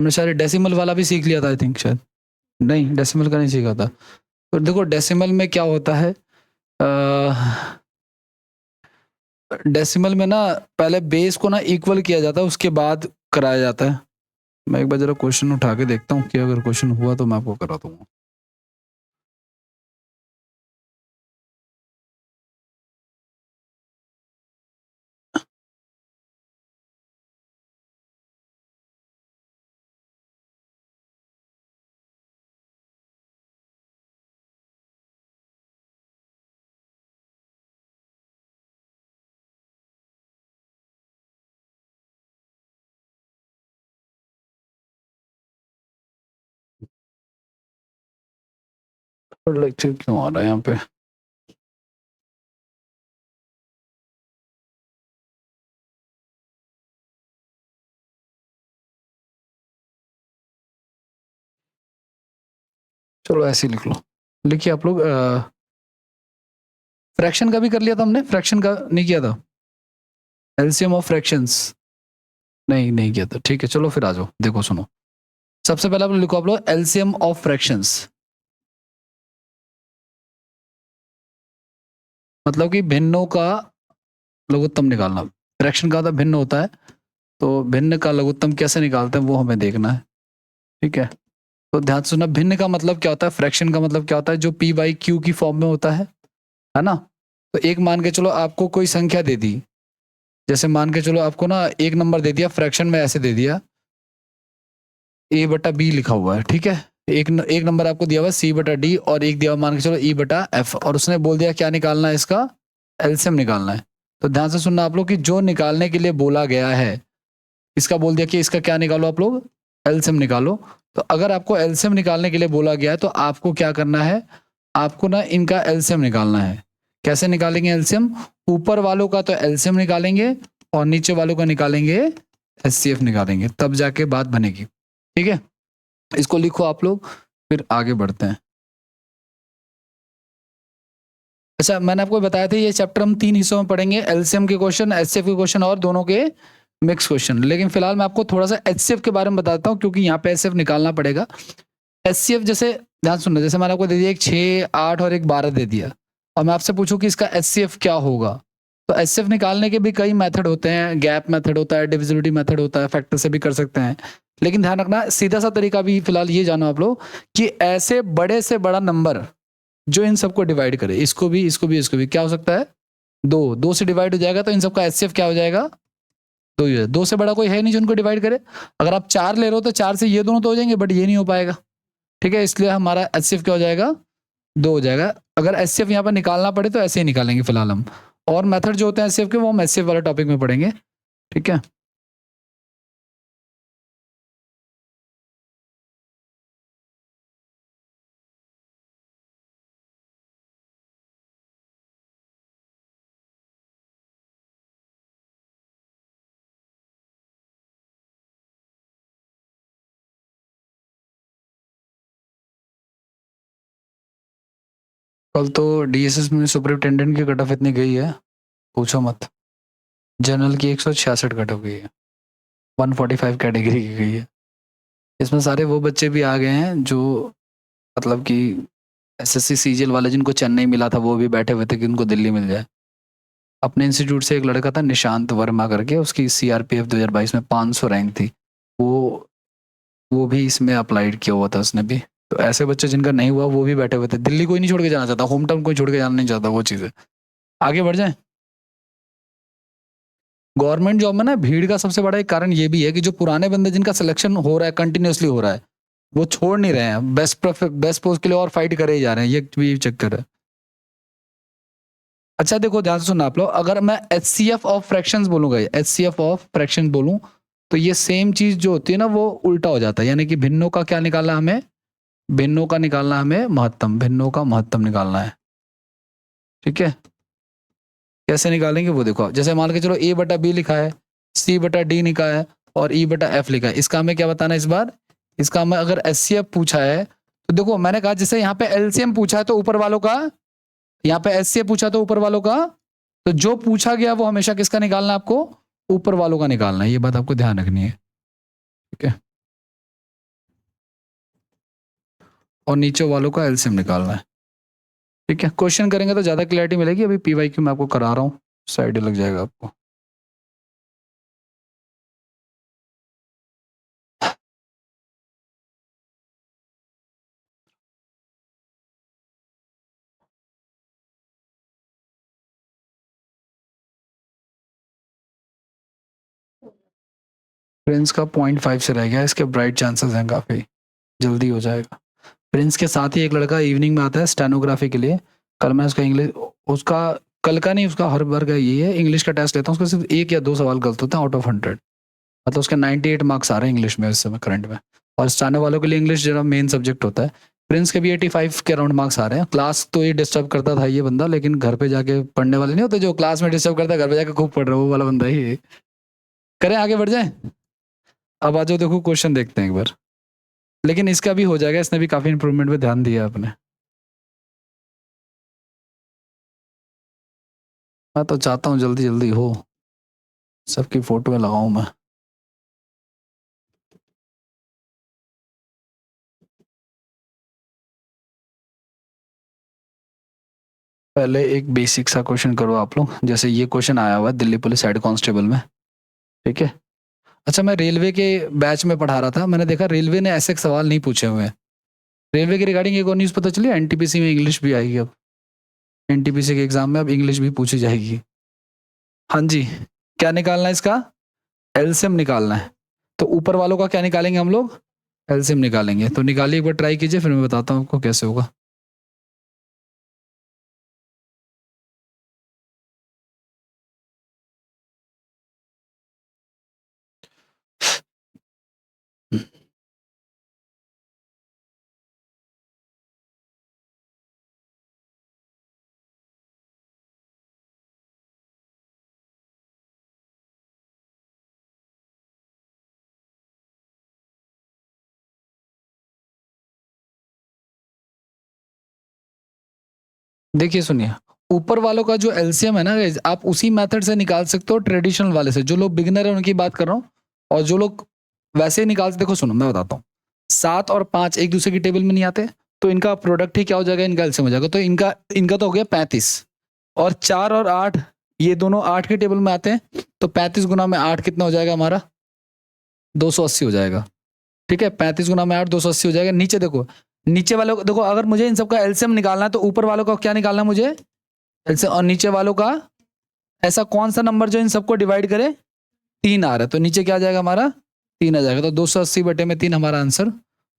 हमने शायद डेसिमल वाला भी सीख लिया था आई थिंक, शायद नहीं डेसिमल का नहीं सीखा था। तो देखो डेसिमल में क्या होता है, डेसिमल में ना पहले बेस को ना इक्वल किया जाता है, उसके बाद कराया जाता है। मैं एक बार जरा क्वेश्चन उठा के देखता हूँ कि अगर क्वेश्चन हुआ तो मैं आपको करा दूंगा। लेक्चर क्यों आ रहा है यहाँ पे? चलो ऐसे ही लिख लो। लिखिए आप लोग। फ्रैक्शन का भी कर लिया था हमने, फ्रैक्शन का नहीं किया था? एलसीएम ऑफ फ्रैक्शंस नहीं किया था। ठीक है चलो फिर आ जाओ, देखो सुनो। सबसे पहले आप लोग लिखो, आप लोग एलसीएम ऑफ फ्रैक्शंस, मतलब कि भिन्नों का लघुत्तम निकालना। फ्रैक्शन का मतलब भिन्न होता है, तो भिन्न का लघुत्तम कैसे निकालते हैं वो हमें देखना है। ठीक है, तो ध्यान से सुनना। भिन्न का मतलब क्या होता है, फ्रैक्शन का मतलब क्या होता है, जो पी बाई क्यू की फॉर्म में होता है ना। तो एक मान के चलो आपको कोई संख्या दे दी, जैसे मान के चलो आपको ना एक नंबर दे दिया, फ्रैक्शन में ऐसे दे दिया ए बटा बी लिखा हुआ है, ठीक है। एक नंबर आपको दिया हुआ सी बटा डी, और एक दिया हुआ मान के चलो ई बटा एफ, और उसने बोल दिया क्या निकालना है, इसका एलसीएम निकालना है। तो ध्यान से सुनना आप लोग कि जो निकालने के लिए बोला गया है, इसका बोल दिया कि इसका क्या निकालो आप लोग, एलसीएम निकालो। तो अगर आपको एलसीएम निकालने के लिए बोला गया है तो आपको क्या करना है, आपको ना इनका एलसीएम निकालना है। कैसे निकालेंगे एलसीएम? ऊपर वालों का तो एलसीएम निकालेंगे और नीचे वालों का निकालेंगे एचसीएफ निकालेंगे, तब जाके बात बनेगी। ठीक है, इसको लिखो आप लोग, फिर आगे बढ़ते हैं। अच्छा, मैंने आपको बताया था ये चैप्टर हम 3 हिस्सों में पढ़ेंगे, एलसीएम के क्वेश्चन, एचसीएफ के क्वेश्चन और दोनों के मिक्स क्वेश्चन। लेकिन फिलहाल मैं आपको थोड़ा सा एचसीएफ के बारे में बताता हूँ, क्योंकि यहाँ पे एचसीएफ निकालना पड़ेगा। एचसीएफ जैसे ध्यान सुनना, जैसे मैंने आपको दे दिया एक 6, 8 और एक 12 दे दिया, और मैं आपसे पूछूं कि इसका एचसीएफ क्या होगा, तो एचसीएफ निकालने के भी कई मेथड होते हैं। गैप मेथड होता है, डिविजिबिलिटी मेथड होता है, फैक्टर से भी कर सकते हैं। लेकिन ध्यान रखना, सीधा सा तरीका भी फिलहाल ये जानो आप लोग कि ऐसे बड़े से बड़ा नंबर जो इन सबको डिवाइड करे, इसको भी इसको भी इसको भी, क्या हो सकता है, दो से डिवाइड हो जाएगा, तो इन सबका एचसीएफ क्या हो जाएगा, दो ही है। दो से बड़ा कोई है नहीं जो इनको डिवाइड करे। अगर आप 4 ले रहे हो तो 4 से ये दोनों तो हो जाएंगे, बट ये नहीं हो पाएगा। ठीक है, इसलिए हमारा एचसीएफ क्या हो जाएगा, 2 हो जाएगा। अगर एचसीएफ यहाँ पर निकालना पड़े तो ऐसे ही निकालेंगे फिलहाल हम, और मेथड जो होते हैं एचसीएफ के वो हम एचसीएफ वाले टॉपिक में पढ़ेंगे। ठीक है, कल तो डीएसएस में सुपरिटेंडेंट की कट ऑफ इतनी गई है, पूछो मत। जनरल की 166 कट ऑफ गई है, 145 कैटेगरी की गई है। इसमें सारे वो बच्चे भी आ गए हैं जो मतलब कि एसएससी सीजीएल वाले जिनको चेन्नई मिला था, वो भी बैठे हुए थे कि उनको दिल्ली मिल जाए। अपने इंस्टीट्यूट से एक लड़का था निशांत वर्मा करके, उसकी सीआरपीएफ 2022 में 500 रैंक थी, वो वो भी इसमें अप्लाइड किया हुआ था उसने भी। तो ऐसे बच्चे जिनका नहीं हुआ वो भी बैठे हुए थे। दिल्ली कोई नहीं छोड़ के जाना चाहता, होम टाउन कोई छोड़ के जाना नहीं चाहता, वो चीज़ है। आगे बढ़ जाए। गवर्नमेंट जॉब में ना भीड़ का सबसे बड़ा एक कारण ये भी है कि जो पुराने बंदे जिनका सिलेक्शन हो रहा है, कंटिन्यूसली हो रहा है, वो छोड़ नहीं रहे हैं, बेस्ट पोस्ट के लिए और फाइट करे ही जा रहे हैं, ये भी चक्कर है। अच्छा देखो, ध्यान से सुनना आप लोग, अगर मैं एचसीएफ ऑफ फ्रैक्शंस बोलूंगा, एचसीएफ ऑफ फ्रैक्शंस बोलूं, तो ये सेम चीज जो होती है ना वो उल्टा हो जाता है। यानी कि भिन्नों का क्या निकालना हमें, भिन्नों का निकालना हमें महत्तम, भिन्नों का महत्तम निकालना है। ठीक है, कैसे निकालेंगे वो देखो। जैसे मान के चलो ए बटा बी लिखा है, सी बटा डी लिखा है, और ई बटा एफ लिखा है। इसका हमें क्या बताना है इस बार, इसका हमें अगर एचसीएफ पूछा है तो देखो मैंने कहा जैसे यहाँ पे एलसीएम पूछा है तो ऊपर वालों का, यहाँ पे एचसीएफ पूछा तो ऊपर वालों का, तो जो पूछा गया वो हमेशा किसका निकालना है आपको, ऊपर वालों का निकालना है। ये बात आपको ध्यान रखनी है। ठीक है, और नीचे वालों का एलसीएम निकालना है। ठीक है, क्वेश्चन करेंगे तो ज़्यादा क्लैरिटी मिलेगी। अभी पीवाईक्यू मैं आपको करा रहा हूँ, साइड लग जाएगा आपको। प्रिंस का 0.5 से रह गया, इसके ब्राइट चांसेस हैं काफ़ी, जल्दी हो जाएगा। प्रिंस के साथ ही एक लड़का इवनिंग में आता है स्टेनोग्राफी के लिए। कल मैं उसका इंग्लिश, उसका कल का नहीं, उसका हर बार का ये है, इंग्लिश का टेस्ट लेता हूँ, उसका सिर्फ 1 या 2 सवाल गलत होते हैं आउट ऑफ 100। मतलब उसके 98 मार्क्स आ रहे हैं इंग्लिश में इस समय करंट में। और स्टेनो वालों के लिए इंग्लिश जरा मेन सब्जेक्ट होता है। प्रिंस के भी 85 के अराउंड मार्क्स आ रहे हैं। क्लास तो ये डिस्टर्ब करता था ये बंदा, लेकिन घर पे जाके पढ़ने वाले नहीं होते जो क्लास में डिस्टर्ब करता है, घर पे जाके खूब पढ़ रहा है, वो वाला बंदा ही है। करें आगे बढ़ जाए। अब आ जाओ, देखो क्वेश्चन देखते हैं एक बार। लेकिन इसका भी हो जाएगा, इसने भी काफी इंप्रूवमेंट पे ध्यान दिया आपने। मैं तो चाहता हूँ जल्दी जल्दी हो, सबकी फोटो लगाऊं मैं। पहले एक बेसिक सा क्वेश्चन करो आप लोग, जैसे ये क्वेश्चन आया हुआ है दिल्ली पुलिस हेड कांस्टेबल में। ठीक है। अच्छा, मैं रेलवे के बैच में पढ़ा रहा था, मैंने देखा रेलवे ने ऐसे सवाल नहीं पूछे हुए हैं। रेलवे के रिगार्डिंग एक और न्यूज़ पता चली, एनटीपीसी में इंग्लिश भी आएगी अब। एनटीपीसी के एग्जाम में अब इंग्लिश भी पूछी जाएगी। हाँ जी। क्या निकालना है इसका? एलसीएम निकालना है। तो ऊपर वालों का क्या निकालेंगे हम लोग? एलसीएम निकालेंगे। तो निकालिए, एक बार ट्राई कीजिए, फिर मैं बताता हूँ आपको कैसे होगा। देखिए सुनिए, ऊपर वालों का जो एलसीएम है ना, आप उसी मेथड से निकाल सकते हो ट्रेडिशनल वाले से। जो लोग बिगिनर है उनकी बात कर रहा हूँ, और जो लोग वैसे ही निकाल, देखो सुनो मैं बताता हूँ। 7 और 5 एक दूसरे की टेबल में नहीं आते, तो इनका प्रोडक्ट ही क्या हो जाएगा, इनका एलसीएम हो जाएगा। तो इनका इनका तो हो गया 35। और 4 और 8, ये दोनों 8 के टेबल में आते हैं, तो 35 गुना में 8 कितना हो जाएगा हमारा? 280 हो जाएगा। ठीक है, 35 गुना में 8 280 हो जाएगा। नीचे देखो, नीचे वालों को देखो, अगर मुझे इन सबका एलसीएम निकालना है तो ऊपर वालों का क्या निकालना है मुझे? एलसीएम। और नीचे वालों का ऐसा कौन सा नंबर जो इन सबको डिवाइड करे? 3 आ रहा है, तो नीचे क्या आ जाएगा हमारा? 3 आ जाएगा। तो 280/3 हमारा आंसर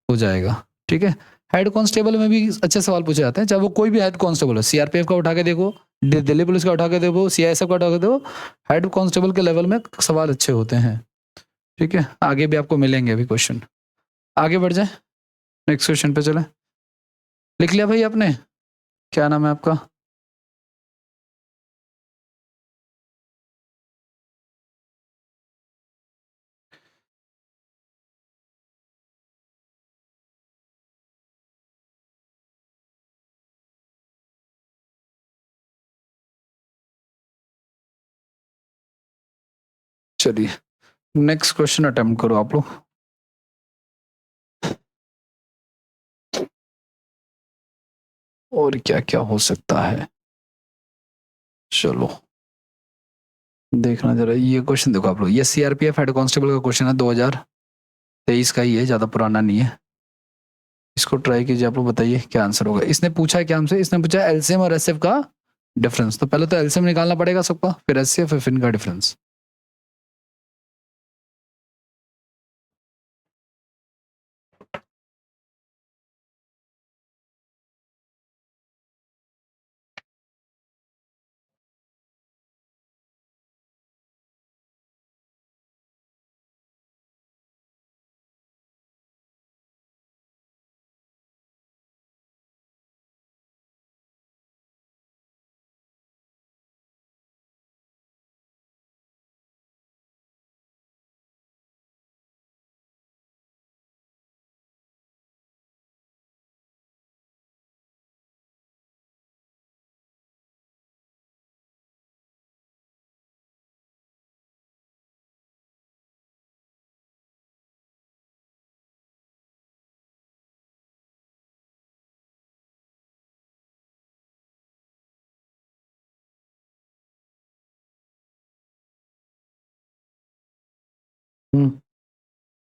हो जाएगा। ठीक है। हेड कांस्टेबल में भी अच्छे सवाल पूछे जाते हैं, चाहे वो कोई भी हेड कांस्टेबल हो। सीआरपीएफ का उठा के देखो, दिल्ली पुलिस का उठा के देखो, सीआईएसएफ का उठा के देखो, हेड कांस्टेबल के लेवल में सवाल अच्छे होते हैं। ठीक है, आगे भी आपको मिलेंगे अभी क्वेश्चन। आगे बढ़ जाए, नेक्स्ट क्वेश्चन पे चले। लिख लिया भाई आपने? क्या नाम है आपका? चलिए, नेक्स्ट क्वेश्चन अटेम्प्ट करो आप लोग। और क्या क्या हो सकता है, चलो देखना जरा। ये क्वेश्चन देखो आप लोग, ये सीआरपीएफ हेड कांस्टेबल का क्वेश्चन है, 2023 का ही है, ज्यादा पुराना नहीं है। इसको ट्राई कीजिए, आप लोग बताइए क्या आंसर होगा। इसने पूछा है क्या हमसे? इसने पूछा एलसीएम और एसएफ का डिफरेंस। तो पहले तो एलसीएम निकालना पड़ेगा सबका, फिर एचसीएफ, फिर इनका डिफरेंस।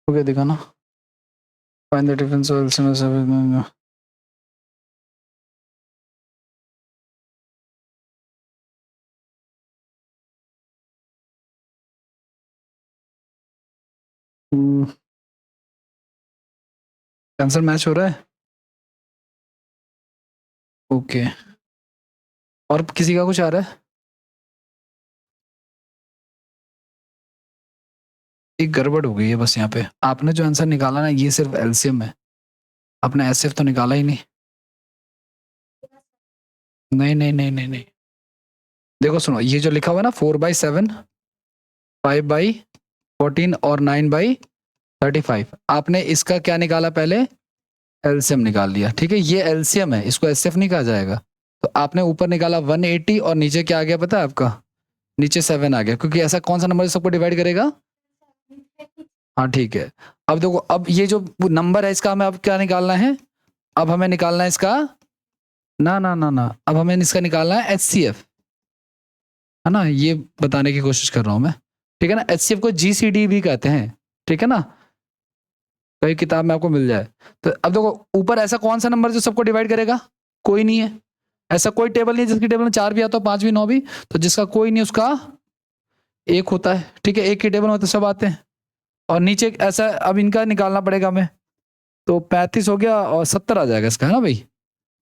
हो गया, दिखा ना। Find the difference of LCM. Answer match हो रहा है। ओके, और किसी का कुछ आ रहा है? एक गड़बड़ हो गई है बस यहाँ पे। आपने जो आंसर निकाला ना, ये सिर्फ एलसीएम है, आपने एसएफ तो निकाला ही नहीं। नहीं नहीं नहीं नहीं नहीं, देखो सुनो, ये जो लिखा हुआ है ना 4/7, 5/14 और 9/35, आपने इसका क्या निकाला पहले? एलसीएम निकाल लिया, ठीक है। ये एलसीएम है, इसको एसएफ नहीं कहा जाएगा। तो आपने ऊपर निकाला 180 और नीचे क्या आ गया पता है आपका? नीचे 7 आ गया, क्योंकि ऐसा कौन सा नंबर सबको डिवाइड करेगा? हाँ ठीक है। अब देखो, अब ये जो नंबर है इसका हमें अब क्या निकालना है? अब हमें निकालना है इसका, ना ना ना ना, अब हमें इसका निकालना है एचसीएफ, है ना। ये बताने की कोशिश कर रहा हूं मैं, ठीक है ना। एचसीएफ को जीसीडी भी कहते हैं, ठीक है ना। कई किताब में आपको मिल जाए। तो अब देखो, ऊपर ऐसा कौन सा नंबर जो सबको डिवाइड करेगा? कोई नहीं है। ऐसा कोई टेबल नहीं है जिसकी टेबल में 4 भी आता हो, 5 भी, 9 भी। तो जिसका कोई नहीं उसका एक होता है, ठीक है। एक की टेबल में तो सब आते हैं। और नीचे ऐसा, अब इनका निकालना पड़ेगा हमें। तो 35 हो गया और 70 आ जाएगा इसका, है ना भाई।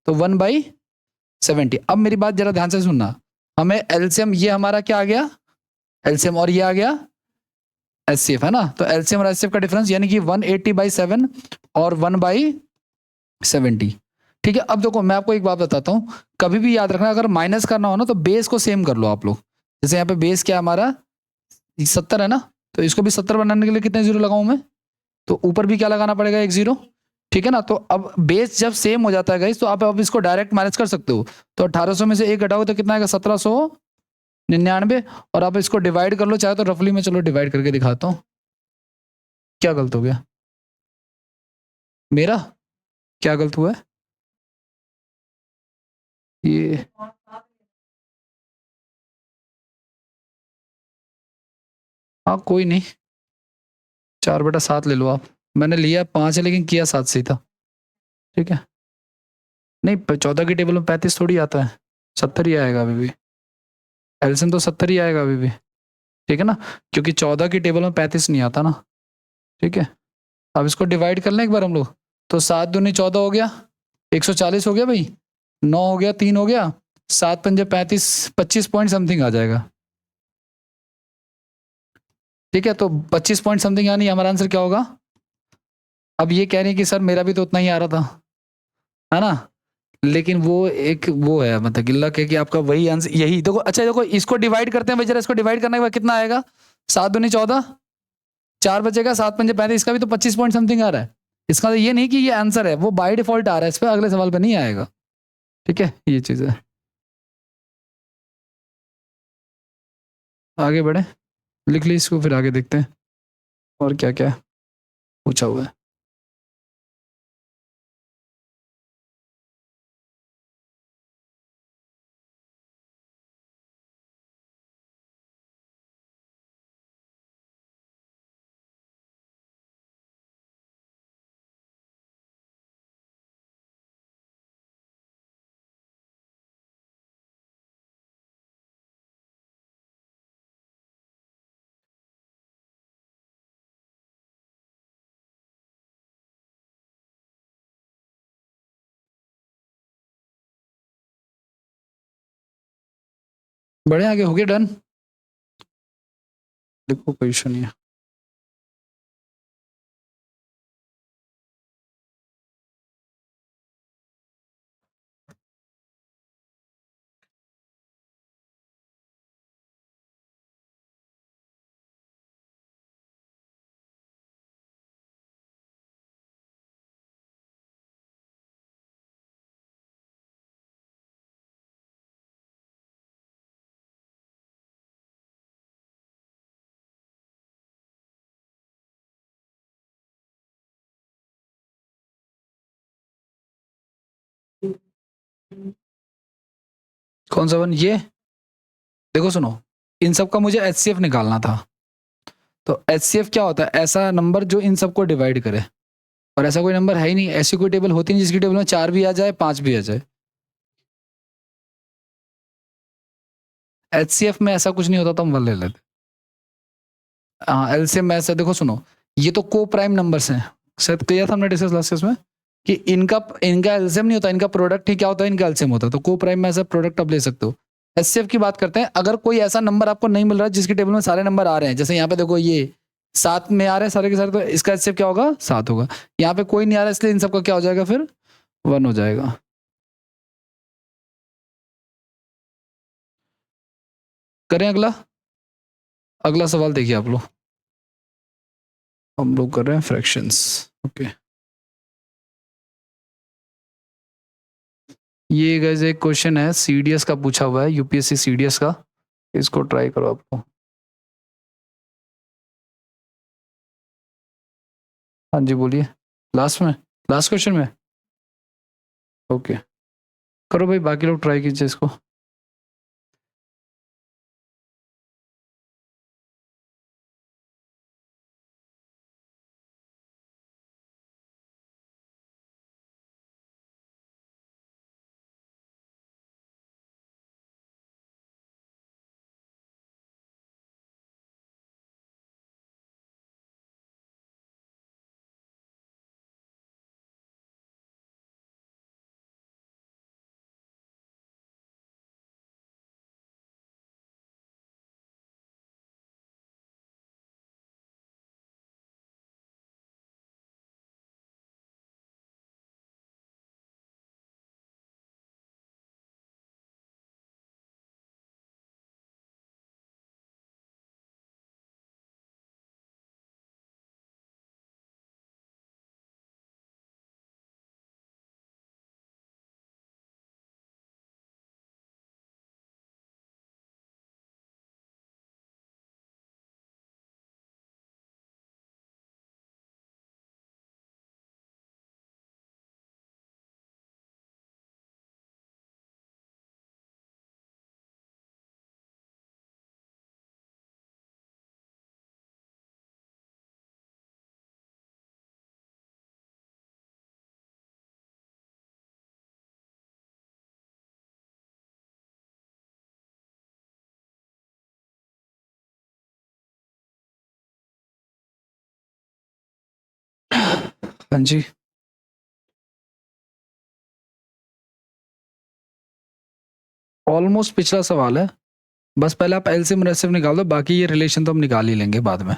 तो 1/70। अब मेरी बात जरा ध्यान से सुनना, हमें एलसीएम, ये हमारा क्या आ गया? एलसीएम, और ये आ गया एचसीएफ, है ना। तो एलसीएम और एचसीएफ का डिफरेंस यानी कि 180/7 और 1/70, ठीक है। अब देखो, मैं आपको एक बात बताता हूँ, कभी भी याद रखना, अगर माइनस करना हो ना तो बेस को सेम कर लो आप लोग। जैसे यहाँ पे बेस क्या हमारा 70 है ना, तो इसको भी 70 बनाने के लिए कितने जीरो लगाऊं मैं? तो ऊपर भी क्या लगाना पड़ेगा? एक जीरो, ठीक है ना। तो अब बेस जब सेम हो जाता है गाइस, तो आप अब इसको डायरेक्ट माइनस कर सकते हो। तो 1800 में से एक घटाओ तो कितना आएगा? 1799। और आप इसको डिवाइड कर लो चाहे तो रफली में, चलो डिवाइड करके दिखाता हूँ। क्या गलत हो गया मेरा? क्या गलत हुआ है ये? हाँ कोई नहीं, 4/7 ले लो आप। मैंने लिया 5 है लेकिन किया 7 से ही था, ठीक है। नहीं, 14 की टेबल में 35 थोड़ी आता है, 70 ही आएगा अभी भी। एल्सियम तो 70 ही आएगा अभी भी, ठीक है ना। क्योंकि 14 की टेबल में 35 नहीं आता ना, ठीक है। अब इसको डिवाइड कर लें एक बार हम लोग। तो 7 दूनी 14 हो गया, 140 हो गया भाई, 9 हो गया, 3 हो गया, 7 पंजे 35, 25 पॉइंट समथिंग आ जाएगा, ठीक है। तो 25 पॉइंट समथिंग, यानी हमारा आंसर क्या होगा? अब ये कह रहे हैं कि सर मेरा भी तो उतना ही आ रहा था, है ना। लेकिन वो एक वो है, मतलब गिल्लक है कि आपका वही आंसर यही। देखो अच्छा, देखो इसको डिवाइड करते हैं भाई जरा। इसको डिवाइड करने के बाद कितना आएगा? 7 दूनी 14, 4 बचेगा, 7 पंजे 35, इसका भी तो 25 पॉइंट समथिंग आ रहा है। इसका तो ये नहीं कि ये आंसर है, वो बाय डिफॉल्ट आ रहा है, इस पर अगले सवाल पे नहीं आएगा, ठीक है। ये चीज है। आगे बढ़े, लिख ली इसको, फिर आगे देखते हैं और क्या क्या पूछा हुआ है। बड़े आगे हो गए, डन। देखो कोई इशू नहीं है। कौन सा वन? ये देखो सुनो, इन सब का मुझे एचसीएफ निकालना था। तो HCF क्या होता है? ऐसा नंबर जो इन सबको डिवाइड करे, और ऐसा कोई नंबर है ही नहीं, ऐसी कोई टेबल होती नहीं जिसकी टेबल में 4 भी आ जाए 5 भी आ जाए। HCF में ऐसा कुछ नहीं होता, तो हम 1 ले लेते। हाँ, एलसीएम में ऐसा देखो, सुनो, ये तो को प्राइम नंबर्स हैं, शायद क्लियर था हमने डिस्कस लास्ट केस में कि इनका एलसीएम नहीं होता, इनका प्रोडक्ट ही क्या होता है, इनका एलसीएम होता है। तो को प्राइम में ऐसा प्रोडक्ट आप ले सकते हो। एचसीएफ की बात करते हैं, अगर कोई ऐसा नंबर आपको नहीं मिल रहा जिसकी टेबल में सारे नंबर आ रहे हैं, जैसे यहाँ पे देखो ये 7 में आ रहे हैं सारे के सारे, तो इसका एचसीएफ क्या होगा? 7 होगा। यहाँ पे कोई नहीं आ रहा, इसलिए इन सबका क्या हो जाएगा? फिर 1 हो जाएगा। करें अगला? अगला सवाल देखिए आप लोग, हम लोग कर रहे हैं फ्रैक्शंस। ओके, ये गाइस एक क्वेश्चन है, सीडीएस का पूछा हुआ है, यूपीएससी सीडीएस का, इसको ट्राई करो आपको। हाँ जी बोलिए, लास्ट में, लास्ट क्वेश्चन में। ओके, करो भाई, बाकी लोग ट्राई कीजिए इसको। हाँ जी, ऑलमोस्ट पिछला सवाल है, बस पहले आप एलसीएम रेसिव निकाल दो, बाकी ये रिलेशन तो हम निकाल ही लेंगे बाद में।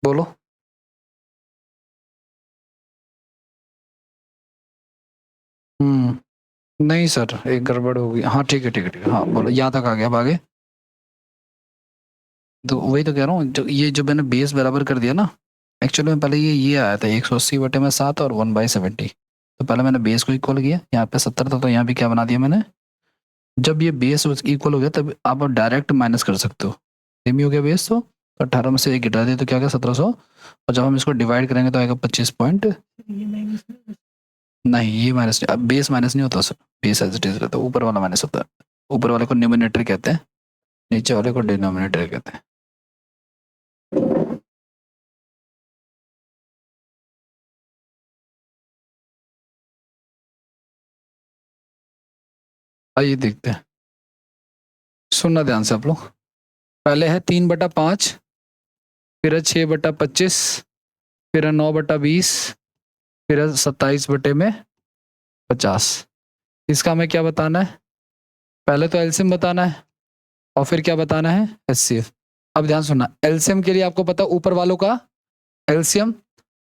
बोलो। नहीं सर, एक गड़बड़ हो गई। हाँ ठीक है ठीक है ठीक है, हाँ बोलो, यहाँ तक आ गया, अब आगे। तो वही तो कह रहा हूँ, जो ये जो मैंने बेस बराबर कर दिया ना, एक्चुअली में पहले ये आया था 180/7 और 1/70। तो पहले मैंने बेस को इक्वल किया, यहाँ पे 70 था, तो यहाँ भी क्या बना दिया मैंने। जब ये बेस इक्वल हो गया तब आप डायरेक्ट माइनस कर सकते हो, सेम ही हो गया बेस, तो 18 में से एक गिटा दिया तो क्या हो गया? 1700। और जब हम इसको डिवाइड करेंगे तो आएगा 25 पॉइंट। नहीं, ये माइनस नहीं, अब बेस माइनस नहीं होता sir, base as it is रहता है, ऊपर वाला माइनस होता है। ऊपर वाले को न्यूमिनेटर कहते हैं, नीचे वाले को डिनोमिनेटर कहते हैं। आइए देखते हैं, सुनना ध्यान से आप लोग। पहले है 3/5, फिर है 6/25, फिर है 9/20, फिर है 27/50। इसका हमें क्या बताना है? पहले तो एलसीएम बताना है, और फिर क्या बताना है? एचसीएफ। अब ध्यान सुनना, एलसीएम के लिए आपको पता ऊपर वालों का एलसीएम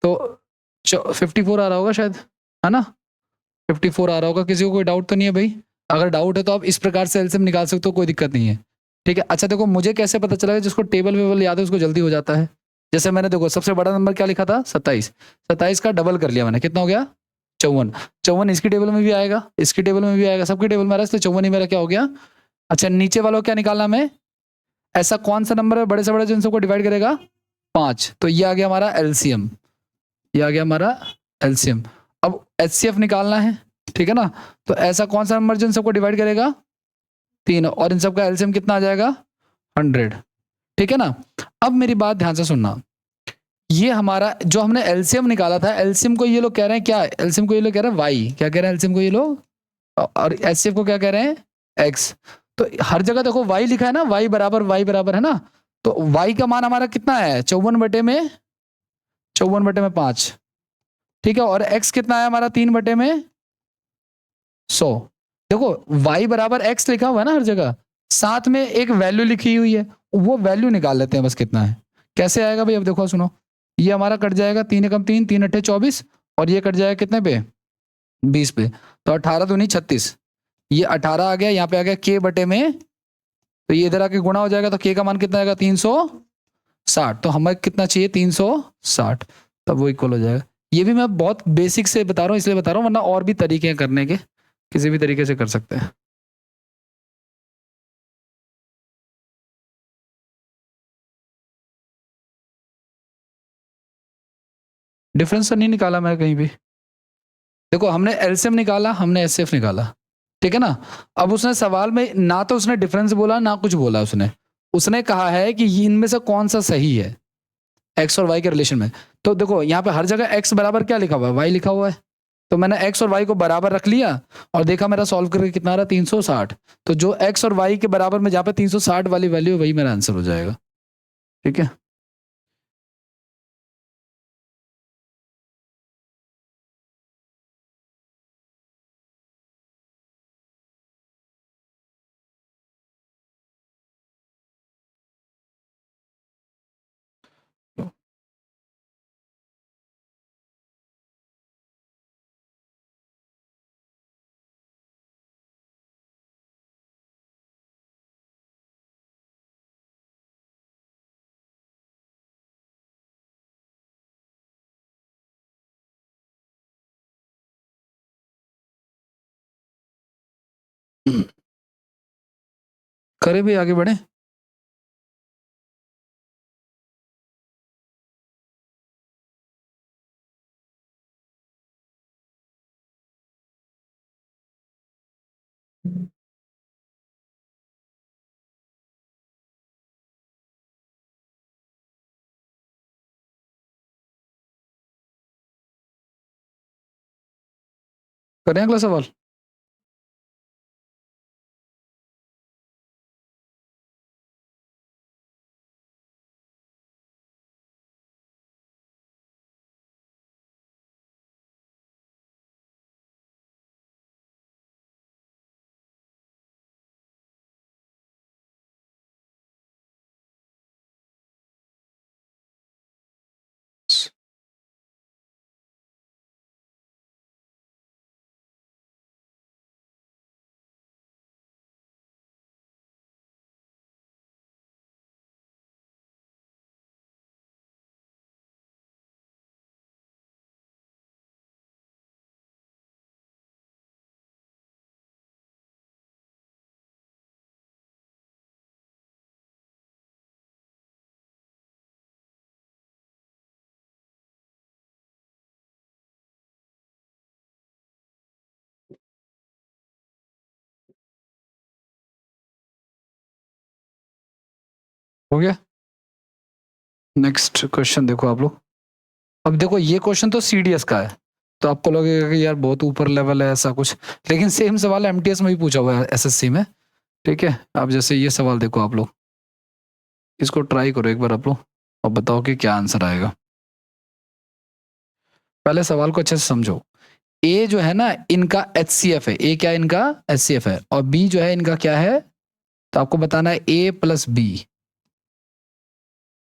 तो 54 आ रहा होगा शायद, है ना? 54 आ रहा होगा, किसी को कोई डाउट तो नहीं है भाई? अगर डाउट है तो आप इस प्रकार से एलसीएम निकाल सकते हो, कोई दिक्कत नहीं है। ठीक है, अच्छा देखो, मुझे कैसे पता चला? जिसको टेबल वेबल याद है उसको जल्दी हो जाता है। जैसे मैंने देखो सबसे बड़ा नंबर क्या लिखा था? 27। 27 का डबल कर लिया मैंने, कितना हो गया? 54। 54 इसकी टेबल में भी आएगा, इसकी टेबल में भी आएगा, सबकी टेबल में आ रहा है, तो 54 ही मेरा क्या हो गया? अच्छा, नीचे वालों क्या निकालना? मैं ऐसा कौन सा नंबर है बड़े से बड़े जो इन सबको डिवाइड करेगा? 5। तो ये आ गया हमारा एलसीएम, ये आ गया हमारा एलसीएम। अब एचसीएफ निकालना है, ठीक है ना? तो ऐसा कौन सा नंबर जो इन सबको डिवाइड करेगा? 3, और इन सबका एलसीएम कितना आ जाएगा? 100, ठीक है ना? अब मेरी बात ध्यान से सुनना, ये हमारा जो हमने एलसीएम निकाला था, एलसीएम को ये लोग कह रहे हैं क्या? एलसीएम को ये लोग कह रहे हैं वाई, क्या कह रहे हैं एलसीएम को ये लोग? और एचसीएफ को क्या कह रहे हैं? एक्स। तो हर जगह देखो वाई लिखा है ना, वाई बराबर है ना? तो वाई का मान हमारा कितना है? 54/5, ठीक है? और एक्स कितना है हमारा? 3/100। देखो y बराबर एक्स लिखा हुआ है ना हर जगह, साथ में एक वैल्यू लिखी हुई है, वो वैल्यू निकाल लेते हैं बस कितना है। कैसे आएगा भाई? अब देखो सुनो, ये हमारा कट जाएगा 3 एकम 3, 3 अट्ठे 24, और ये कट जाएगा कितने पे? 20 पे। तो 18 दूनी 36, ये 18 आ गया, यहाँ पे आ गया k बटे में, तो ये इधर आके गुणा हो जाएगा, तो k का मान कितना आएगा? 360। तो हमें कितना चाहिए? 360, तब वो इक्वल हो जाएगा। ये भी मैं बहुत बेसिक से बता रहा हूँ, इसलिए बता रहा हूँ, वरना और भी तरीके हैं करने के, किसी भी तरीके से कर सकते हैं। डिफरेंस तो नहीं निकाला मैं कहीं भी। देखो हमने एलसीएम निकाला, हमने एचसीएफ निकाला, ठीक है ना? अब उसने सवाल में ना तो उसने डिफरेंस बोला ना कुछ बोला, उसने उसने कहा है कि इनमें से कौन सा सही है एक्स और वाई के रिलेशन में। तो देखो यहाँ पे हर जगह एक्स बराबर क्या लिखा हुआ है? वाई लिखा हुआ है। तो मैंने एक्स और वाई को बराबर रख लिया और देखा मेरा सॉल्व करके कितना आ रहा? 360। तो जो एक्स और वाई के बराबर में जहाँ पे 360 वाली वैल्यू, वही मेरा आंसर हो जाएगा, ठीक है? करें भी, आगे बढ़े। करें अगला सवाल। हो गया। नेक्स्ट क्वेश्चन देखो आप लोग। अब देखो ये क्वेश्चन तो सीडीएस का है, तो आपको लगेगा कि यार बहुत ऊपर लेवल है ऐसा कुछ, लेकिन सेम सवाल एमटीएस में भी पूछा हुआ है, एसएससी में, ठीक है? अब जैसे ये सवाल देखो आप लोग, इसको ट्राई करो एक बार आप लोग और बताओ कि क्या आंसर आएगा। पहले सवाल को अच्छे से समझो। ए जो है ना इनका एचसीएफ है, ए क्या है इनका? एचसीएफ है। और बी जो है इनका क्या है? तो आपको बताना है ए प्लस बी,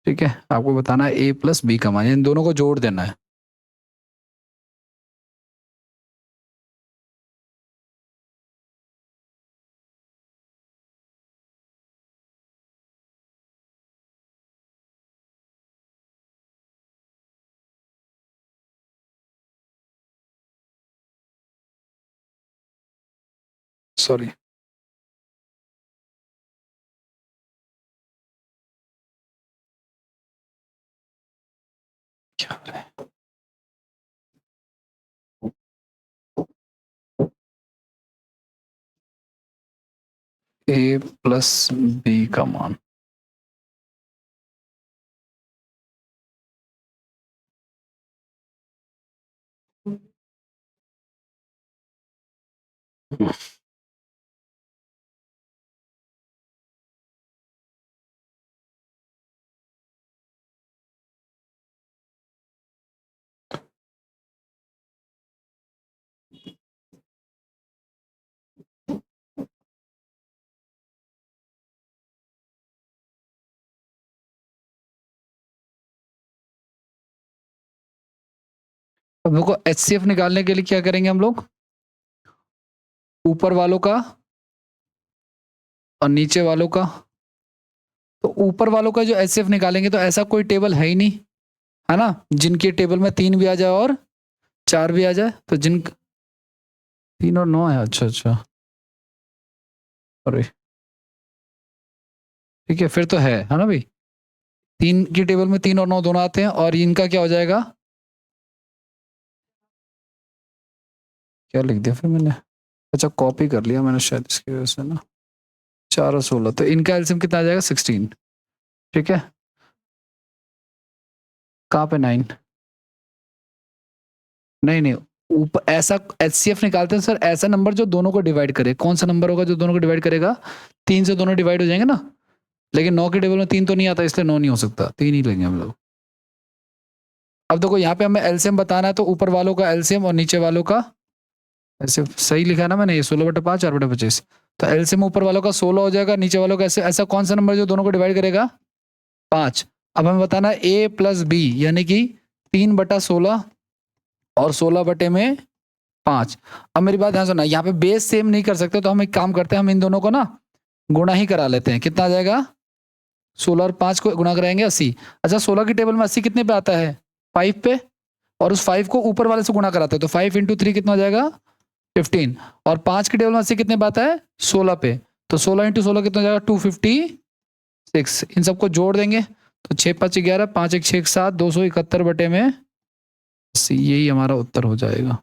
ठीक है? आपको बताना है ए प्लस बी का मान, इन दोनों को जोड़ देना है। सॉरी। क्या करें? ए प्लस बी का मान अब देखो एचसीएफ निकालने के लिए क्या करेंगे हम लोग, ऊपर वालों का और नीचे वालों का। तो ऊपर वालों का जो एचसीएफ निकालेंगे तो ऐसा कोई टेबल है ही नहीं, है ना, जिनकी टेबल में 3 भी आ जाए और 4 भी आ जाए। तो जिन 3 और 9 है, अच्छा अच्छा, अरे ठीक है, फिर तो है ना भाई। 3 की टेबल में 3 और 9 दोनों आते हैं, और इनका क्या हो जाएगा, क्या लिख दिया फिर मैंने, अच्छा कॉपी कर लिया मैंने शायद इसकी वजह से ना। 4 और 16, तो इनका एलसीएम कितना आ जाएगा, 16। ठीक है, कहाँ पे 9, नहीं नहीं, ऊपर ऐसा एचसीएफ निकालते हैं सर, ऐसा नंबर जो दोनों को डिवाइड करे। कौन सा नंबर होगा जो दोनों को डिवाइड करेगा, 3 से दोनों डिवाइड हो जाएंगे ना। लेकिन 9 के टेबल में 3 तो नहीं आता, इसलिए 9 नहीं हो सकता, 3 ही लेंगे हम लोग। अब देखो यहाँ पे हमें एलसीएम बताना है, तो ऊपर वालों का एलसीएम और नीचे वालों का, ऐसे सही लिखा है ना मैंने, ये 16/5 4/25। तो एलसीएम ऊपर वालों का 16 हो जाएगा, नीचे वालों का ऐसे, ऐसा कौन सा नंबर जो दोनों को डिवाइड करेगा, 5। अब हमें बताना है ए प्लस बी, यानी कि 3/16 और 16/5। अब मेरी बात ध्यान सुनना, यहाँ पे बेस सेम नहीं कर सकते, तो हम एक काम करते हैं, हम इन दोनों को ना गुणा ही करा लेते हैं। कितना आ जाएगा, 16 और 5 को गुणा कराएंगे 80। अच्छा 16 की टेबल में 80 कितने पे आता है, 5 पे, और उस 5 को ऊपर वाले से गुणा कराते हैं, तो 5 इंटू 3 कितना हो जाएगा, 15। और 5 की टेबल में 80 कितने पे आता है, 16 पे, तो 16 इंटू 16 कितना हो जाएगा, 256। इन सबको जोड़ देंगे, तो 6×5 = 11, 5×1 = 7, 271/80, यही हमारा उत्तर हो जाएगा।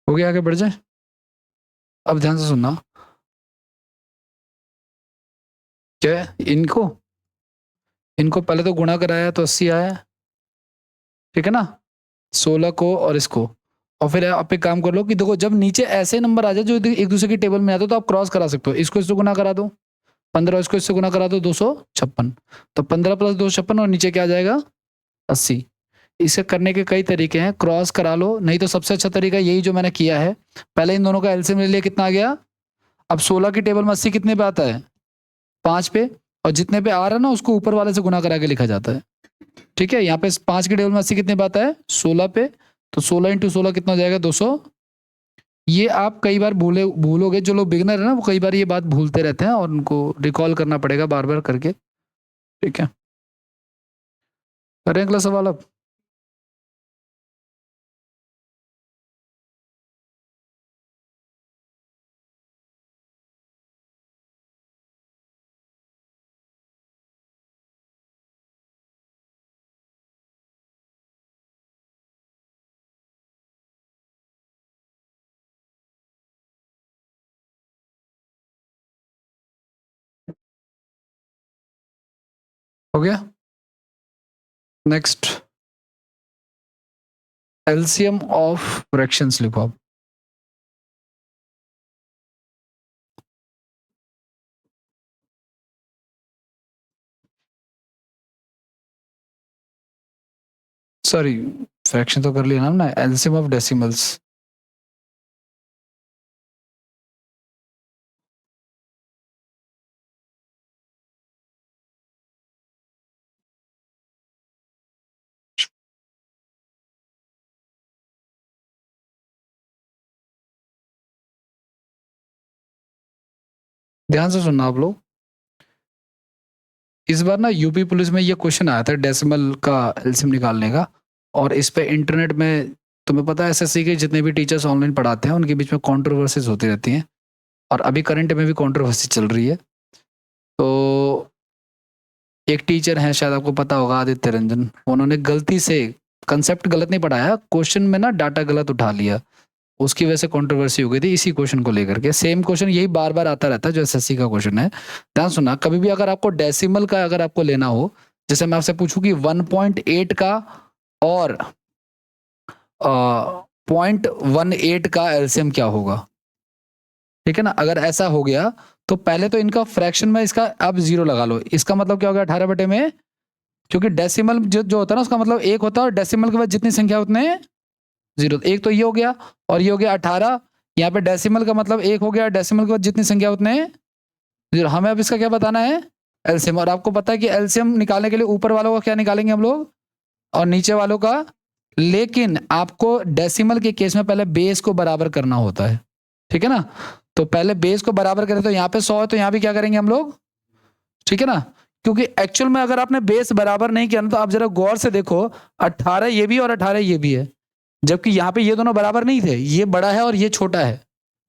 हो गया, आगे बढ़ जाए। अब ध्यान से सुनना, क्या है इनको, इनको पहले तो गुणा कराया तो 80 आया, ठीक है ना, 16 को और इसको। और फिर आप एक काम कर लो कि देखो, जब नीचे ऐसे नंबर आ जाए जो एक दूसरे की टेबल में आते हो, तो आप क्रॉस करा सकते हो, इसको इससे गुना करा दो, 15 इसको इससे गुना करा दो, 256। तो 15 + 256, और नीचे क्या आ जाएगा, 80। इसे करने के कई तरीके हैं, क्रॉस करा लो, नहीं तो सबसे अच्छा तरीका यही जो मैंने किया है। पहले इन दोनों का एलसीएम ले लिया, कितना आ गया। अब 16 की टेबल में 80 कितने पे आता है, 5 पे, और जितने पे आ रहा है ना उसको ऊपर वाले से गुना करा के लिखा जाता है। ठीक है, यहाँ पे 5 की टेबल में 80 कितने पे आता है, 16 पे, तो 16 इंटू 16 कितना हो जाएगा, 200। ये आप कई बार भूलोगे, जो लोग बिगनर है ना वो कई बार ये बात भूलते रहते हैं, और उनको रिकॉल करना पड़ेगा बार बार करके। ठीक है, करें अगला सवाल अब। हो गया, नेक्स्ट, एलसीएम ऑफ फ्रैक्शंस लिखो आप। सॉरी, फ्रैक्शन तो कर लिया ना हमने, एलसीएम ऑफ डेसिमल्स। ध्यान से सुनना आप लोग। इस बार ना यूपी पुलिस में ये क्वेश्चन आया था डेसिमल का एलसीएम निकालने का, और इस पे इंटरनेट में तुम्हें पता है एसएससी के जितने भी टीचर्स ऑनलाइन पढ़ाते हैं उनके बीच में कंट्रोवर्सीज होती रहती हैं, और अभी करंट में भी कंट्रोवर्सी चल रही है। तो एक टीचर हैं, शायद आपको पता होगा, आदित्य रंजन, उन्होंने गलती से कंसेप्ट गलत नहीं पढ़ाया, क्वेश्चन में ना डाटा गलत उठा लिया, उसकी वजह से कंट्रोवर्सी हो गई थी इसी क्वेश्चन को लेकर के। सेम क्वेश्चन यही बार बार आता रहता है जो एसएससी का क्वेश्चन है। ध्यान सुनना, कभी भी अगर आपको डेसिमल का अगर आपको लेना हो, जैसे मैं आपसे पूछूं कि 1.8 का और 0.18 का एलसीएम क्या होगा, ठीक है ना, अगर ऐसा हो गया तो पहले तो इनका फ्रैक्शन में इसका आप 0 लगा लो। इसका मतलब क्या हो गया 18 बटे में, क्योंकि डेसिमल जो होता है ना उसका मतलब 1 होता है, और डेसिमल के बाद जितनी संख्या उतने 0। एक तो ये हो गया, और ये हो गया 18। यहाँ पे डेसिमल का मतलब 1 हो गया, डेसिमल के बाद जितनी संख्या उतने 0। हमें अब इसका क्या बताना है, एलसीएम। और आपको पता है कि एलसीएम निकालने के लिए ऊपर वालों का क्या निकालेंगे हम लोग, और नीचे वालों का। लेकिन आपको डेसिमल के केस में पहले बेस को बराबर करना होता है, ठीक है ना। तो पहले बेस को बराबर करें, तो यहाँ पे 100 है तो यहाँ भी क्या करेंगे हम लोग, ठीक है ना। क्योंकि एक्चुअल में अगर आपने बेस बराबर नहीं किया ना, तो आप जरा गौर से देखो, 18 ये भी और 18 ये भी है, जबकि यहाँ पे ये दोनों बराबर नहीं थे, ये बड़ा है और ये छोटा है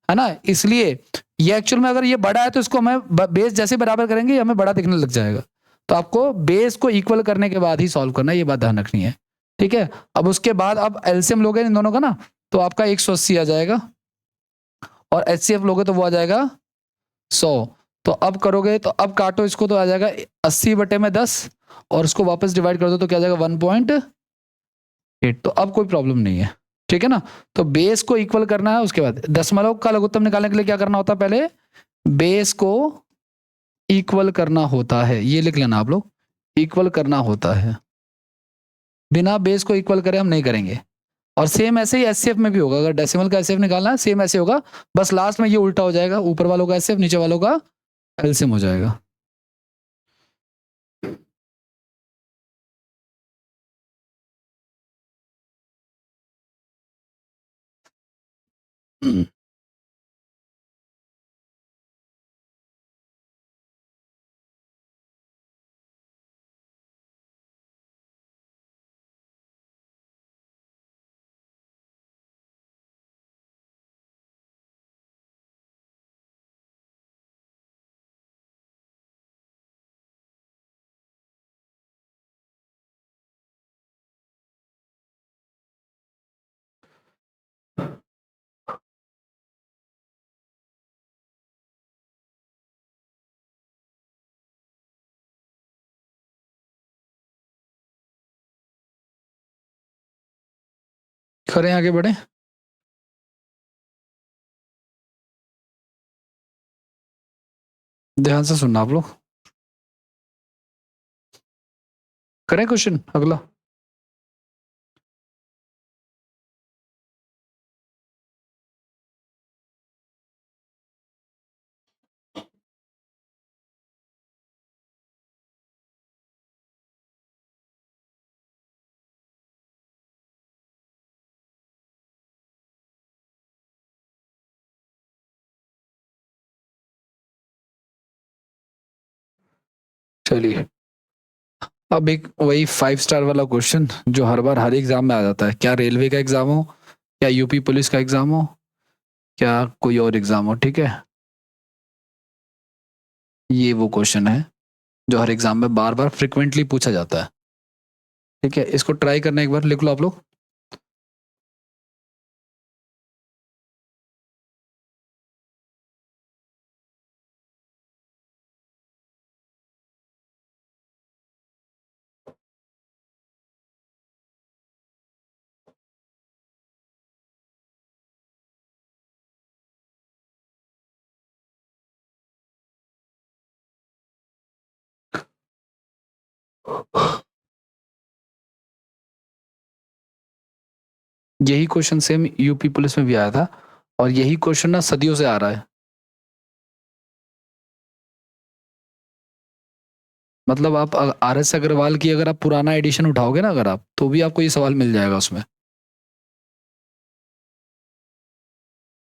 ना। इसलिए ये एक्चुअल में अगर ये बड़ा है तो इसको हमें बेस जैसे बराबर करेंगे हमें बड़ा दिखने लग जाएगा। तो आपको बेस को इक्वल करने के बाद ही सॉल्व करना है, ये बात ध्यान रखनी है, ठीक है। अब उसके बाद अब एलसीएम लोगे इन दोनों का ना, तो आपका 180 आ जाएगा, और एचसीएफ लोगे तो वो आ जाएगा 100। तो अब करोगे तो अब काटो इसको, तो आ जाएगा 80 बटे में 10, और उसको वापस डिवाइड कर दो तो क्या आ जाएगा 1.8। तो अब कोई प्रॉब्लम नहीं है, ठीक है ना। तो बेस को इक्वल करना है, उसके बाद दशमलव का लघुत्तम निकालने के लिए क्या करना होता है, पहले बेस को इक्वल करना होता है, ये लिख लेना आप लोग, इक्वल करना होता है। बिना बेस को इक्वल करे हम नहीं करेंगे। और सेम ऐसे ही एचसीएफ में भी होगा, अगर डेसिमल का एचसीएफ निकालना है सेम ऐसे होगा, बस लास्ट में ये उल्टा हो जाएगा, ऊपर वालों का एचसीएफ नीचे वालों का एलसीएम हो जाएगा। करें आगे बढ़े। ध्यान से सुनना आप लोग, करें क्वेश्चन अगला। चलिए, अब एक वही 5 स्टार वाला क्वेश्चन जो हर बार हर एग्जाम में आ जाता है, क्या रेलवे का एग्जाम हो, क्या यूपी पुलिस का एग्जाम हो, क्या कोई और एग्जाम हो, ठीक है। ये वो क्वेश्चन है जो हर एग्जाम में बार बार फ्रिक्वेंटली पूछा जाता है, ठीक है। इसको ट्राई करना एक बार, लिख लो आप लोग। यही क्वेश्चन सेम यूपी पुलिस में भी आया था, और यही क्वेश्चन ना सदियों से आ रहा है। मतलब आप आर एस अग्रवाल की अगर आप पुराना एडिशन उठाओगे ना अगर आप, तो भी आपको ये सवाल मिल जाएगा उसमें।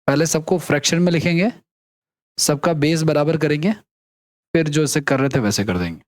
पहले सबको फ्रैक्शन में लिखेंगे, सबका बेस बराबर करेंगे, फिर जो इसे कर रहे थे वैसे कर देंगे।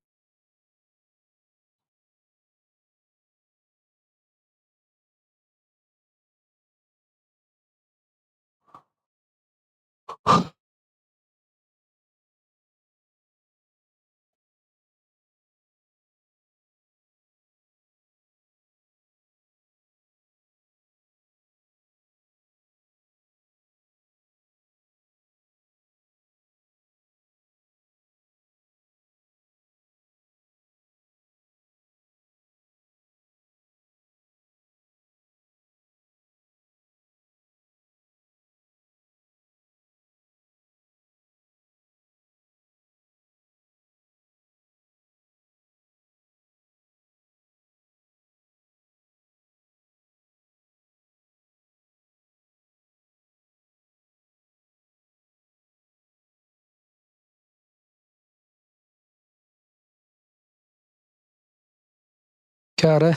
क्या आ रहा है?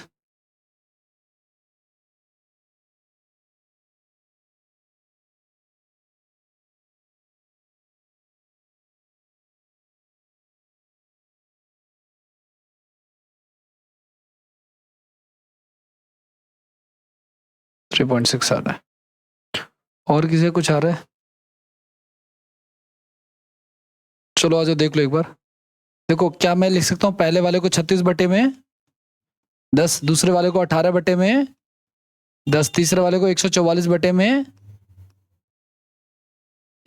3.6 आ रहा है। और किसी का कुछ आ रहा है? चलो आ जाओ देख लो एक बार। देखो क्या मैं लिख सकता हूँ, पहले वाले को 36/10, दूसरे वाले को 18/10, तीसरे वाले को 144/में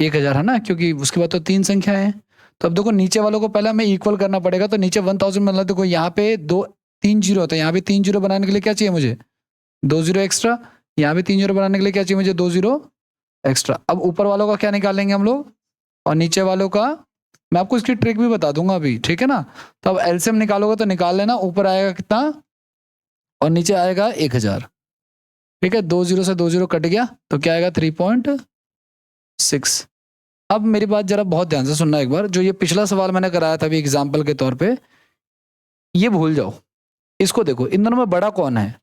1000 है ना, क्योंकि उसके बाद तो 3 संख्या है। तो अब देखो नीचे वालों को पहले हमें इक्वल करना पड़ेगा, तो नीचे 1000 मतलब देखो यहाँ पे 3 जीरो होता है, यहाँ पे 3 जीरो बनाने के लिए क्या चाहिए मुझे, 2 जीरो एक्स्ट्रा। यहाँ पे 3 जीरो बनाने के लिए क्या चाहिए मुझे, 2 जीरो एक्स्ट्रा। अब ऊपर वालों का क्या निकालेंगे हम लोग, और नीचे वालों का मैं आपको इसकी ट्रिक भी बता दूंगा अभी, ठीक है ना। तो अब एलसीएम निकालोगे तो निकाल लेना, ऊपर आएगा कितना और नीचे आएगा 1000। ठीक है, 2 जीरो से 2 जीरो कट गया, तो क्या आएगा 3.6। अब मेरी बात जरा बहुत ध्यान से सुनना एक बार, जो ये पिछला सवाल मैंने कराया था अभी एग्जाम्पल के तौर पे, ये भूल जाओ। इसको देखो, इन दोनों में बड़ा कौन है,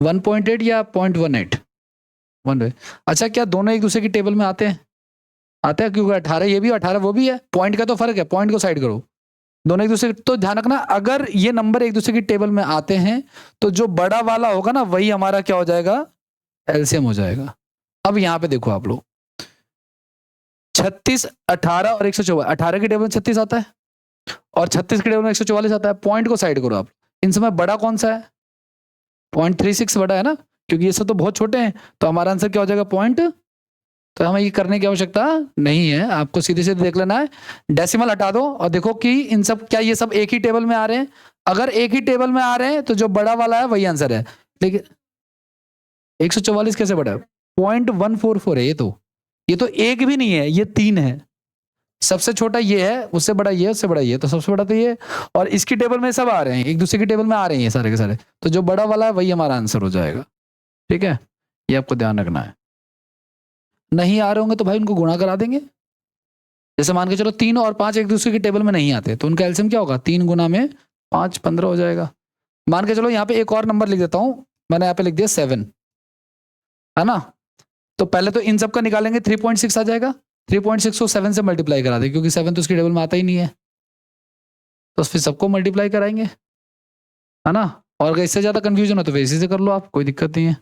1.8 या 0.18? अच्छा, क्या दोनों एक दूसरे की टेबल में आते हैं? आते हैं, क्योंकि 18 ये भी 18 वो भी है, पॉइंट का तो फर्क है, पॉइंट को साइड करो। दोनों एक दूसरे, तो ध्यान रखना अगर ये नंबर एक दूसरे की टेबल में आते हैं तो जो बड़ा वाला होगा ना वही हमारा क्या हो जाएगा, एलसीएम हो जाएगा। अब यहां पे देखो आप लोग, 36, 18 और 144, 18 की टेबल में 36 आता है और 36 की टेबल में 144 आता है। पॉइंट को साइड करो आप, इन समय बड़ा कौन सा है, 0.36 बड़ा है ना, क्योंकि ये सब तो बहुत छोटे हैं। तो हमारा आंसर क्या हो जाएगा, पॉइंट। तो हमें ये करने की आवश्यकता नहीं है, आपको सीधे सीधे देख लेना है, डेसिमल हटा दो और देखो कि इन सब क्या ये सब एक ही टेबल में आ रहे हैं। अगर एक ही टेबल में आ रहे हैं तो जो बड़ा वाला है वही आंसर है। लेकिन 144 कैसे बड़ा है, 0.144 है ये तो एक भी नहीं है, ये 3 है। सबसे छोटा ये है, उससे बड़ा ये है, उससे बड़ा ये है, तो सबसे बड़ा तो ये है। और इसकी टेबल में सब आ रहे हैं, एक दूसरे की टेबल में आ रहे हैं ये सारे के सारे, तो जो बड़ा वाला है वही हमारा आंसर हो जाएगा। ठीक है, ये आपको ध्यान रखना है। नहीं आ रहे होंगे तो भाई उनको गुणा करा देंगे। जैसे मान के चलो 3 और 5 एक दूसरे की टेबल में नहीं आते, तो उनका एलसीएम क्या होगा, 3 गुना में 5, 15 हो जाएगा। मान के चलो यहाँ पे एक और नंबर लिख देता हूँ, मैंने यहाँ पे लिख दिया 7, है ना। तो पहले तो इन सब का निकालेंगे, 3.6 आ जाएगा। 3.6 को 7 से मल्टीप्लाई करा दे, क्योंकि 7 तो उसकी टेबल में आता ही नहीं है, तो फिर सबको मल्टीप्लाई कराएंगे, है ना। और अगर इससे ज्यादा कंफ्यूजन हो तो फिर इसी से कर लो आप, कोई दिक्कत नहीं है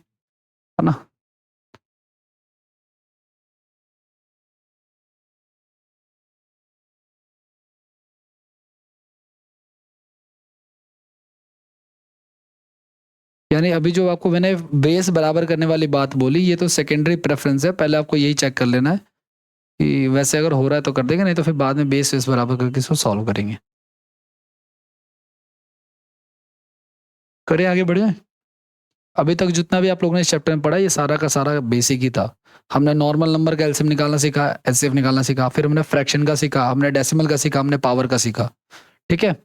ना। यानी अभी जो आपको मैंने बेस बराबर करने वाली बात बोली, ये तो सेकेंडरी प्रेफरेंस है, पहले आपको यही चेक कर लेना है कि वैसे अगर हो रहा है तो कर देंगे, नहीं तो फिर बाद में बेस वेस बराबर करके इसको सॉल्व करेंगे। करें, आगे बढ़ जाए। अभी तक जितना भी आप लोगों ने इस चैप्टर में पढ़ा, ये सारा का सारा बेसिक ही था। हमने नॉर्मल नंबर का एलसीएम निकालना सीखा, एचसीएफ निकालना सीखा, फिर हमने फ्रैक्शन का सीखा, हमने डेसिमल का सीखा, हमने पावर का सीखा। ठीक है,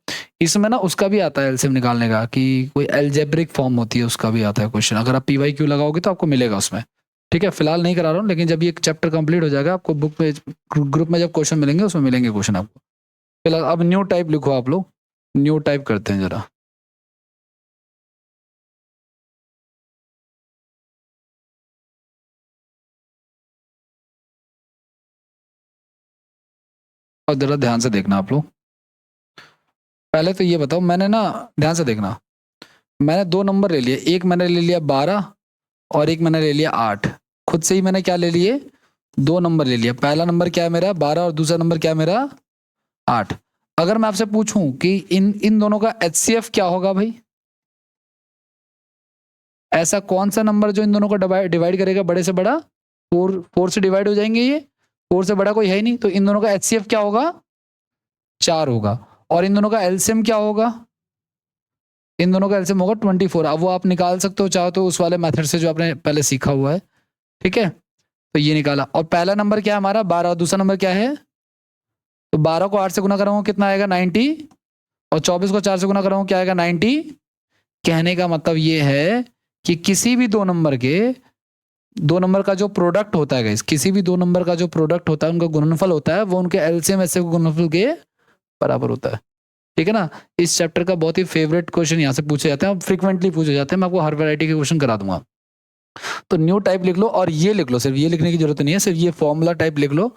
इसमें ना उसका भी आता है एलसीएम निकालने का, कि कोई एल्जेब्रिक फॉर्म होती है, उसका भी आता है क्वेश्चन। अगर आप पीवाईक्यू लगाओगे तो आपको मिलेगा उसमें। ठीक है, फिलहाल नहीं करा रहा हूँ, लेकिन जब ये चैप्टर कंप्लीट हो जाएगा आपको बुक में, ग्रुप में जब क्वेश्चन मिलेंगे उसमें मिलेंगे क्वेश्चन आपको। फिलहाल अब न्यू टाइप लिखो आप लोग, न्यू टाइप करते हैं जरा। और जरा ध्यान से देखना आप लोग। पहले तो ये बताओ, मैंने ना, ध्यान से देखना, मैंने दो नंबर ले लिए, एक मैंने ले लिया 12 और एक मैंने ले लिया 8। खुद से ही मैंने क्या ले लिए, दो नंबर ले लिया। पहला नंबर क्या है मेरा 12 और दूसरा नंबर क्या है मेरा 8। अगर मैं आपसे पूछूं कि इन इन दोनों का एचसीएफ क्या होगा भाई, ऐसा कौन सा नंबर जो इन दोनों को डिवाइड करेगा बड़े से बड़ा, फोर से डिवाइड हो जाएंगे, ये फोर से बड़ा कोई है ही नहीं, तो इन दोनों का एचसीएफ क्या होगा 4 होगा। और इन दोनों का एलसीएम क्या होगा, इन दोनों का एलसीएम होगा 24। अब वो आप निकाल सकते हो चाहो तो उस वाले मेथड से जो आपने पहले सीखा हुआ है, ठीक है। तो ये निकाला, और पहला नंबर क्या है हमारा 12 और दूसरा नंबर क्या है, तो 12 को 8 से गुना कराऊंगा कितना आएगा 90, और 24 को 4 से गुना कराऊंगा क्या आएगा 90। कहने का मतलब ये है कि किसी भी दो नंबर का जो प्रोडक्ट होता है गाइस, किसी भी दो नंबर का जो प्रोडक्ट होता है उनका गुणनफल होता है, वो उनके एलसीएम एचसीएफ के गुणनफल के बराबर होता है, ठीक है ना। इस चैप्टर का बहुत ही फेवरेट क्वेश्चन यहाँ से पूछे जाते हैं और फ्रीक्वेंटली पूछे जाते हैं। मैं आपको हर वैरायटी के क्वेश्चन करा दूंगा। तो न्यू टाइप लिख लो, और ये लिख लो, सिर्फ ये लिखने की जरूरत नहीं है, सिर्फ ये फॉर्मूला टाइप लिख लो।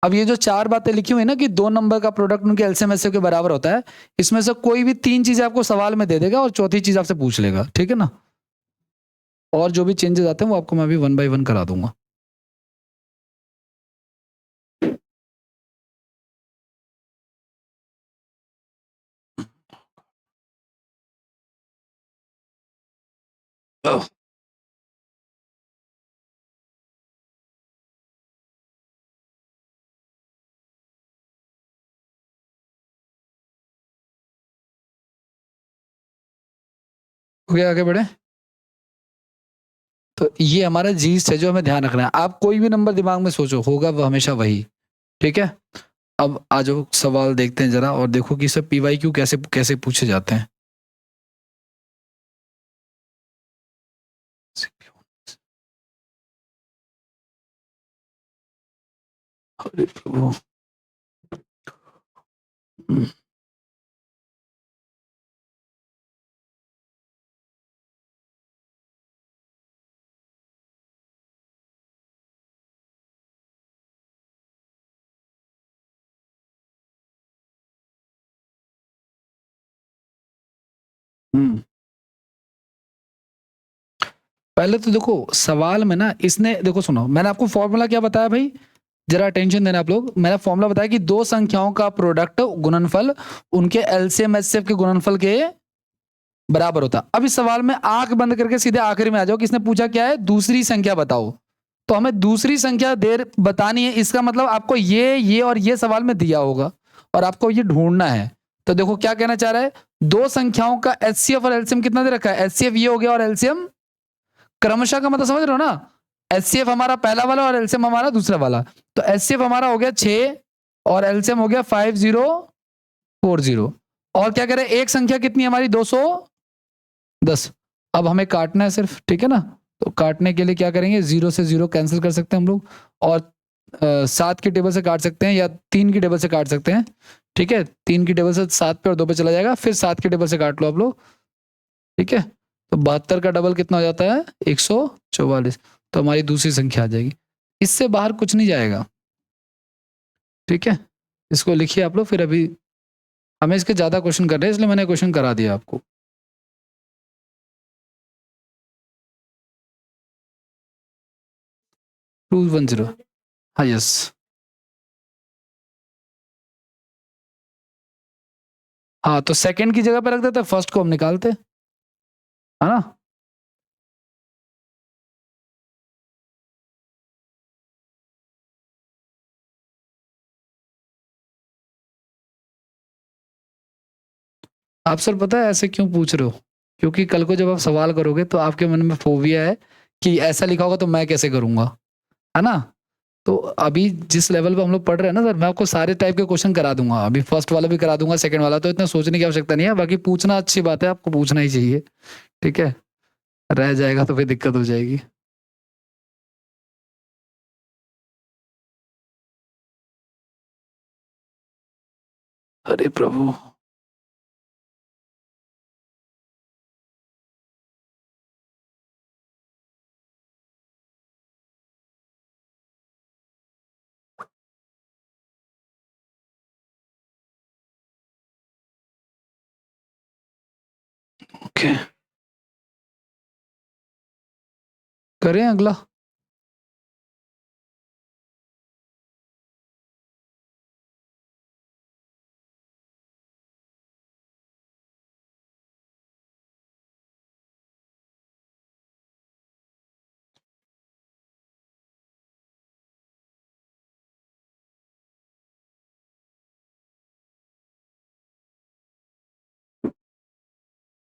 अब ये जो चार बातें लिखी हुई है ना कि दो नंबर का प्रोडक्ट उनके एलसीएम एचसीएफ के बराबर होता है, इसमें से कोई भी तीन चीजें आपको सवाल में दे देगा और चौथी चीज आपसे पूछ लेगा, ठीक है ना। और जो भी चेंजेस आते हैं वो आपको मैं अभी 1 बाय 1 करा दूंगा। हो गया, आगे बढ़े। तो ये हमारा जीस्ट है जो हमें ध्यान रखना है। आप कोई भी नंबर दिमाग में सोचो, होगा वो हमेशा वही, ठीक है। अब आ जाओ सवाल देखते हैं जरा, और देखो कि सब पीवाईक्यू कैसे कैसे पूछे जाते हैं। अरे प्रभु। हम्म पहले तो देखो सवाल में ना, इसने देखो सुनो, मैंने आपको फॉर्मूला क्या बताया भाई, जरा अटेंशन देना आप लोग। मैंने फॉर्मूला बताया कि दो संख्याओं का प्रोडक्ट गुणनफल उनके एलसीएम एचसीएफ के गुणनफल के बराबर होता। अब इस सवाल में आंख बंद करके सीधे आखिरी में आ जाओ, किसने पूछा क्या है, दूसरी संख्या बताओ। तो हमें दूसरी संख्या देर बतानी है, इसका मतलब आपको ये और ये सवाल में दिया होगा और आपको ये ढूंढना है। तो देखो क्या कहना चाह रहा है, दो संख्याओं का एचसीएफ और एलसीएम कितना दे रखा है, एचसीएफ ये हो गया और एलसीएम क्रमशः का मतलब समझ रहे हो ना। एचसीएफ हमारा पहला वाला और एलसीएम हमारा दूसरा वाला। तो एचसीएफ हमारा हो गया 6 और एलसीएम हो गया 5040। और क्या करें, एक संख्या कितनी हमारी 210। अब हमें काटना है सिर्फ, ठीक है ना। तो काटने के लिए क्या करेंगे, जीरो से जीरो कैंसिल कर सकते हैं हम लोग, और 7 की टेबल से काट सकते हैं या 3 की टेबल से काट सकते हैं, ठीक है। 3 की टेबल से 7 पे और 2 पे चला जाएगा, फिर 7 की टेबल से काट लो आप लोग, ठीक है। तो 72 का डबल कितना हो जाता है 144। तो हमारी दूसरी संख्या आ जाएगी, इससे बाहर कुछ नहीं जाएगा, ठीक है। इसको लिखिए आप लोग, फिर अभी हमें इसके ज्यादा क्वेश्चन कर रहे हैं इसलिए मैंने क्वेश्चन करा दिया आपको। 210, हाँ यस। हाँ तो सेकंड की जगह पे रख देते, फर्स्ट को हम निकालते, है ना। आप सर पता है ऐसे क्यों पूछ रहे हो, क्योंकि कल को जब आप सवाल करोगे तो आपके मन में फोबिया है कि ऐसा लिखा होगा तो मैं कैसे करूंगा, है ना। तो अभी जिस लेवल पे हम लोग पढ़ रहे हैं ना सर, मैं आपको सारे टाइप के क्वेश्चन करा दूंगा, अभी फर्स्ट वाला भी करा दूंगा, सेकंड वाला, तो इतना सोचने की आवश्यकता नहीं है। बाकी पूछना अच्छी बात है, आपको पूछना ही चाहिए, ठीक है। रह जाएगा तो फिर दिक्कत हो जाएगी। अरे प्रभु। ओके, करें अगला।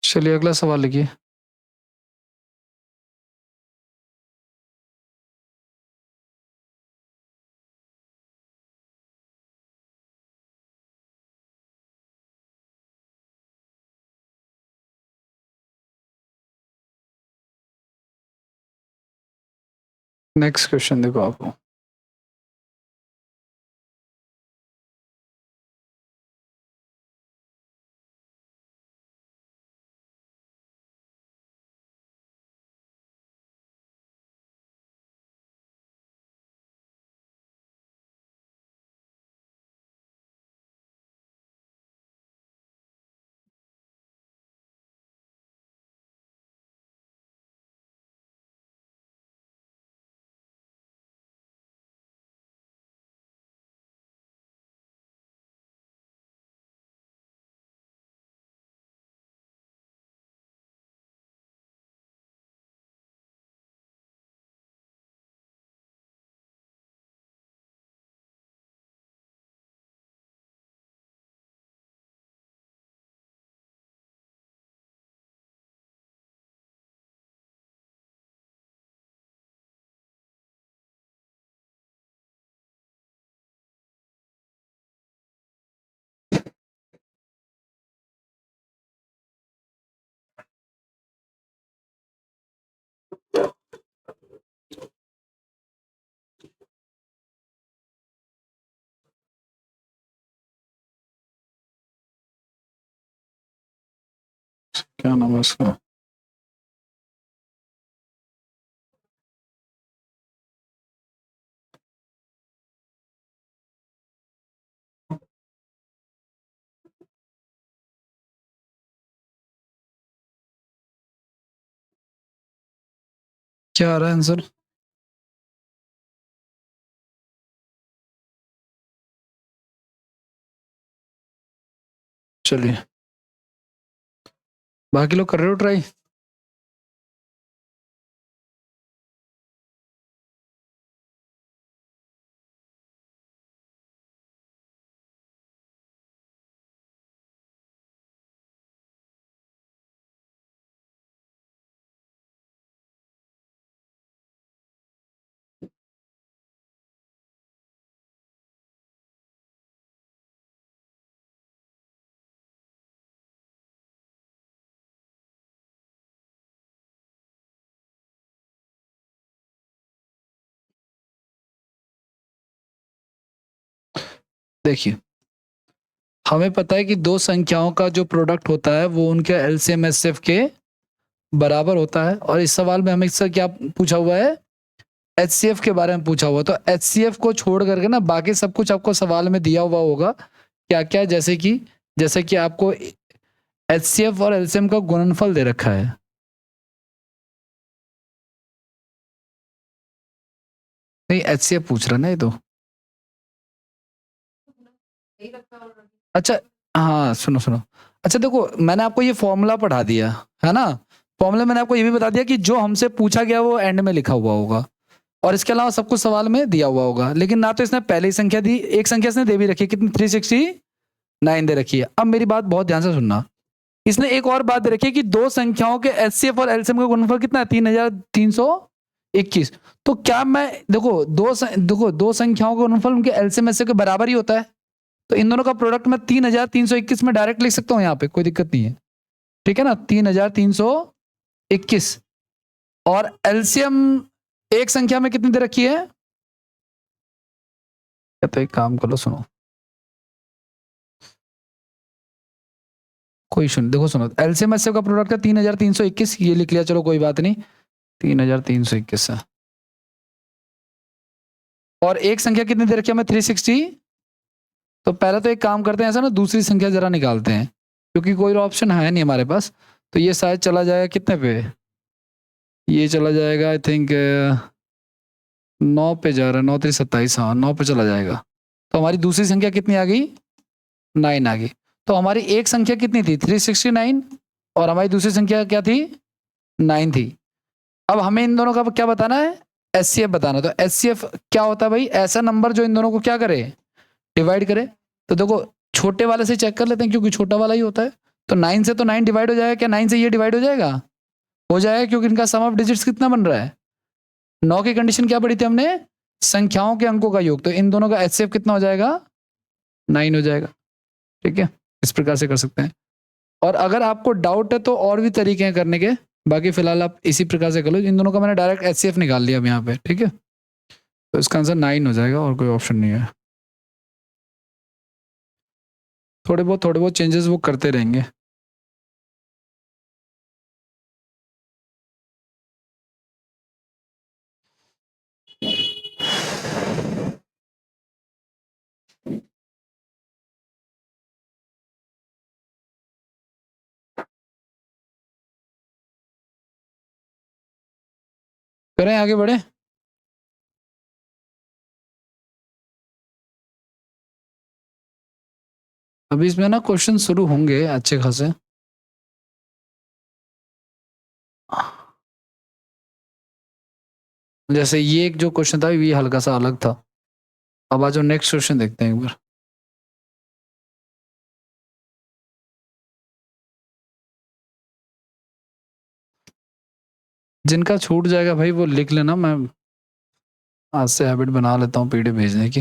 चलिए अगला सवाल लिखिए। नेक्स्ट क्वेश्चन देखो आपको। क्या नाम है उसका? क्या आ रहा है आंसर? चलिए, बाकी लोग कर रहे हो ट्राई? देखिए, हमें पता है कि दो संख्याओं का जो प्रोडक्ट होता है वो उनके एलसीएम एचसीएफ के बराबर होता है। और इस सवाल में हमें इससे क्या पूछा हुआ है? एचसीएफ के बारे में पूछा हुआ। तो एचसीएफ को छोड़ करके ना बाकी सब कुछ आपको सवाल में दिया हुआ होगा। क्या क्या? जैसे कि आपको एचसीएफ और एलसीएम का गुणनफल दे रखा है। नहीं, एचसीएफ पूछ रहा ना ये तो। अच्छा, हाँ सुनो सुनो। अच्छा देखो, मैंने आपको ये फॉर्मूला पढ़ा दिया है ना। फॉर्मूला मैंने आपको ये भी बता दिया कि जो हमसे पूछा गया वो एंड में लिखा हुआ होगा, और इसके अलावा सब कुछ सवाल में दिया हुआ होगा। लेकिन ना तो इसने पहली संख्या दी, एक संख्या इसने दे भी रखी है, कितनी? 369 दे रखी है। अब मेरी बात बहुत ध्यान से सुनना, इसने एक और बात दे रखी है कि दो संख्याओं के एचसीएफ और एलसीएम का गुणनफल कितना है? 3321। तो क्या मैं देखो दो संख्याओं का गुणनफल उनके एलसीएम एचसीएफ के बराबर ही होता है। तो इन दोनों का प्रोडक्ट मैं 3321 में डायरेक्ट लिख सकता हूं, यहाँ पे कोई दिक्कत नहीं है। ठीक है ना, 3321। और एलसीएम एक संख्या में कितनी दे रखी है? तो एक काम करो, सुनो, कोई सुन, देखो सुनो, एलसीएम एचसीएफ का प्रोडक्ट है 3321, ये लिख लिया, चलो कोई बात नहीं, 3321 है। और एक संख्या कितनी दे रखी है हमें? 360। तो पहले तो एक काम करते हैं, ऐसा ना दूसरी संख्या जरा निकालते हैं, क्योंकि कोई ऑप्शन है नहीं हमारे पास। तो ये शायद चला जाएगा कितने पे, ये चला जाएगा आई थिंक 9 पे जा रहा है, 9 3 27, हाँ 9 पे चला जाएगा। तो हमारी दूसरी संख्या कितनी आ गई, 9 आ गई। तो हमारी एक संख्या कितनी थी, 369, और हमारी दूसरी संख्या क्या थी, 9 थी। अब हमें इन दोनों का क्या बताना है, एचसीएफ बताना। तो एचसीएफ क्या होता है भाई, ऐसा नंबर जो इन दोनों को क्या करे, डिवाइड करे। तो देखो छोटे वाले से चेक कर लेते हैं क्योंकि छोटा वाला ही होता है। तो 9 से तो 9 डिवाइड हो जाएगा क्या, 9 से ये डिवाइड हो जाएगा, हो जाएगा, क्योंकि इनका सम ऑफ डिजिट्स कितना बन रहा है, 9 की कंडीशन क्या पढ़ी थी हमने, संख्याओं के अंकों का योग। तो इन दोनों का एचसीएफ कितना हो जाएगा, 9 हो जाएगा। ठीक है, इस प्रकार से कर सकते हैं। और अगर आपको डाउट है तो और भी तरीके हैं करने के, बाकी फिलहाल आप इसी प्रकार से कर लो। इन दोनों का मैंने डायरेक्ट एचसीएफ निकाल लिया अब यहाँ पे। ठीक है, तो इसका आंसर 9 हो जाएगा और कोई ऑप्शन नहीं है। थोड़े बहुत चेंजेस वो करते रहेंगे। करें आगे बढ़े। अभी इसमें ना क्वेश्चन शुरू होंगे अच्छे खासे। जैसे ये एक जो क्वेश्चन था ये हल्का सा अलग था। अब आज जो नेक्स्ट क्वेश्चन देखते हैं एक बार। जिनका छूट जाएगा भाई वो लिख लेना, मैं आज से हैबिट बना लेता हूँ पीडीएफ भेजने की।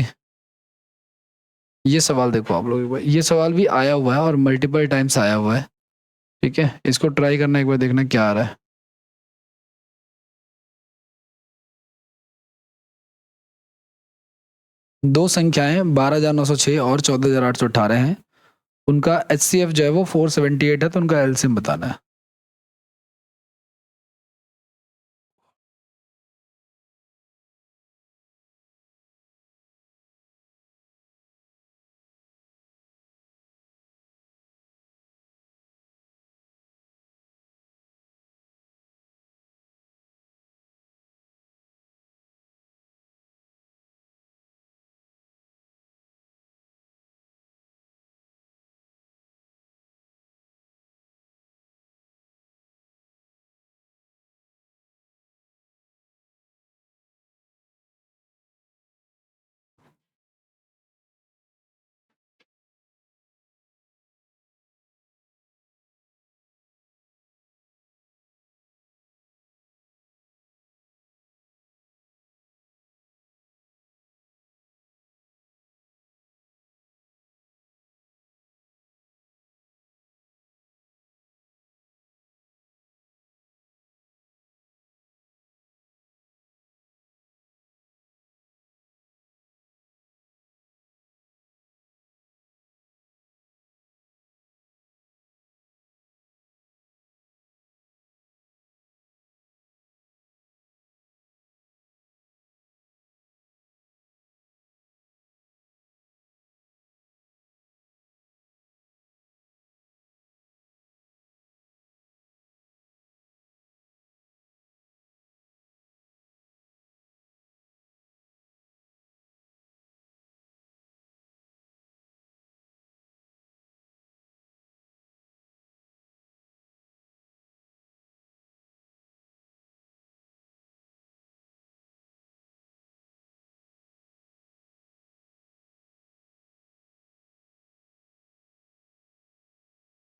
ये सवाल देखो आप लोग, ये सवाल भी आया हुआ है और मल्टीपल टाइम्स आया हुआ है। ठीक है, इसको ट्राई करना एक बार, देखना क्या आ रहा है। दो संख्याएं 12,906 और 14,818 हैं, उनका एचसीएफ जो है वो 478 है, तो उनका एलसीएम बताना है।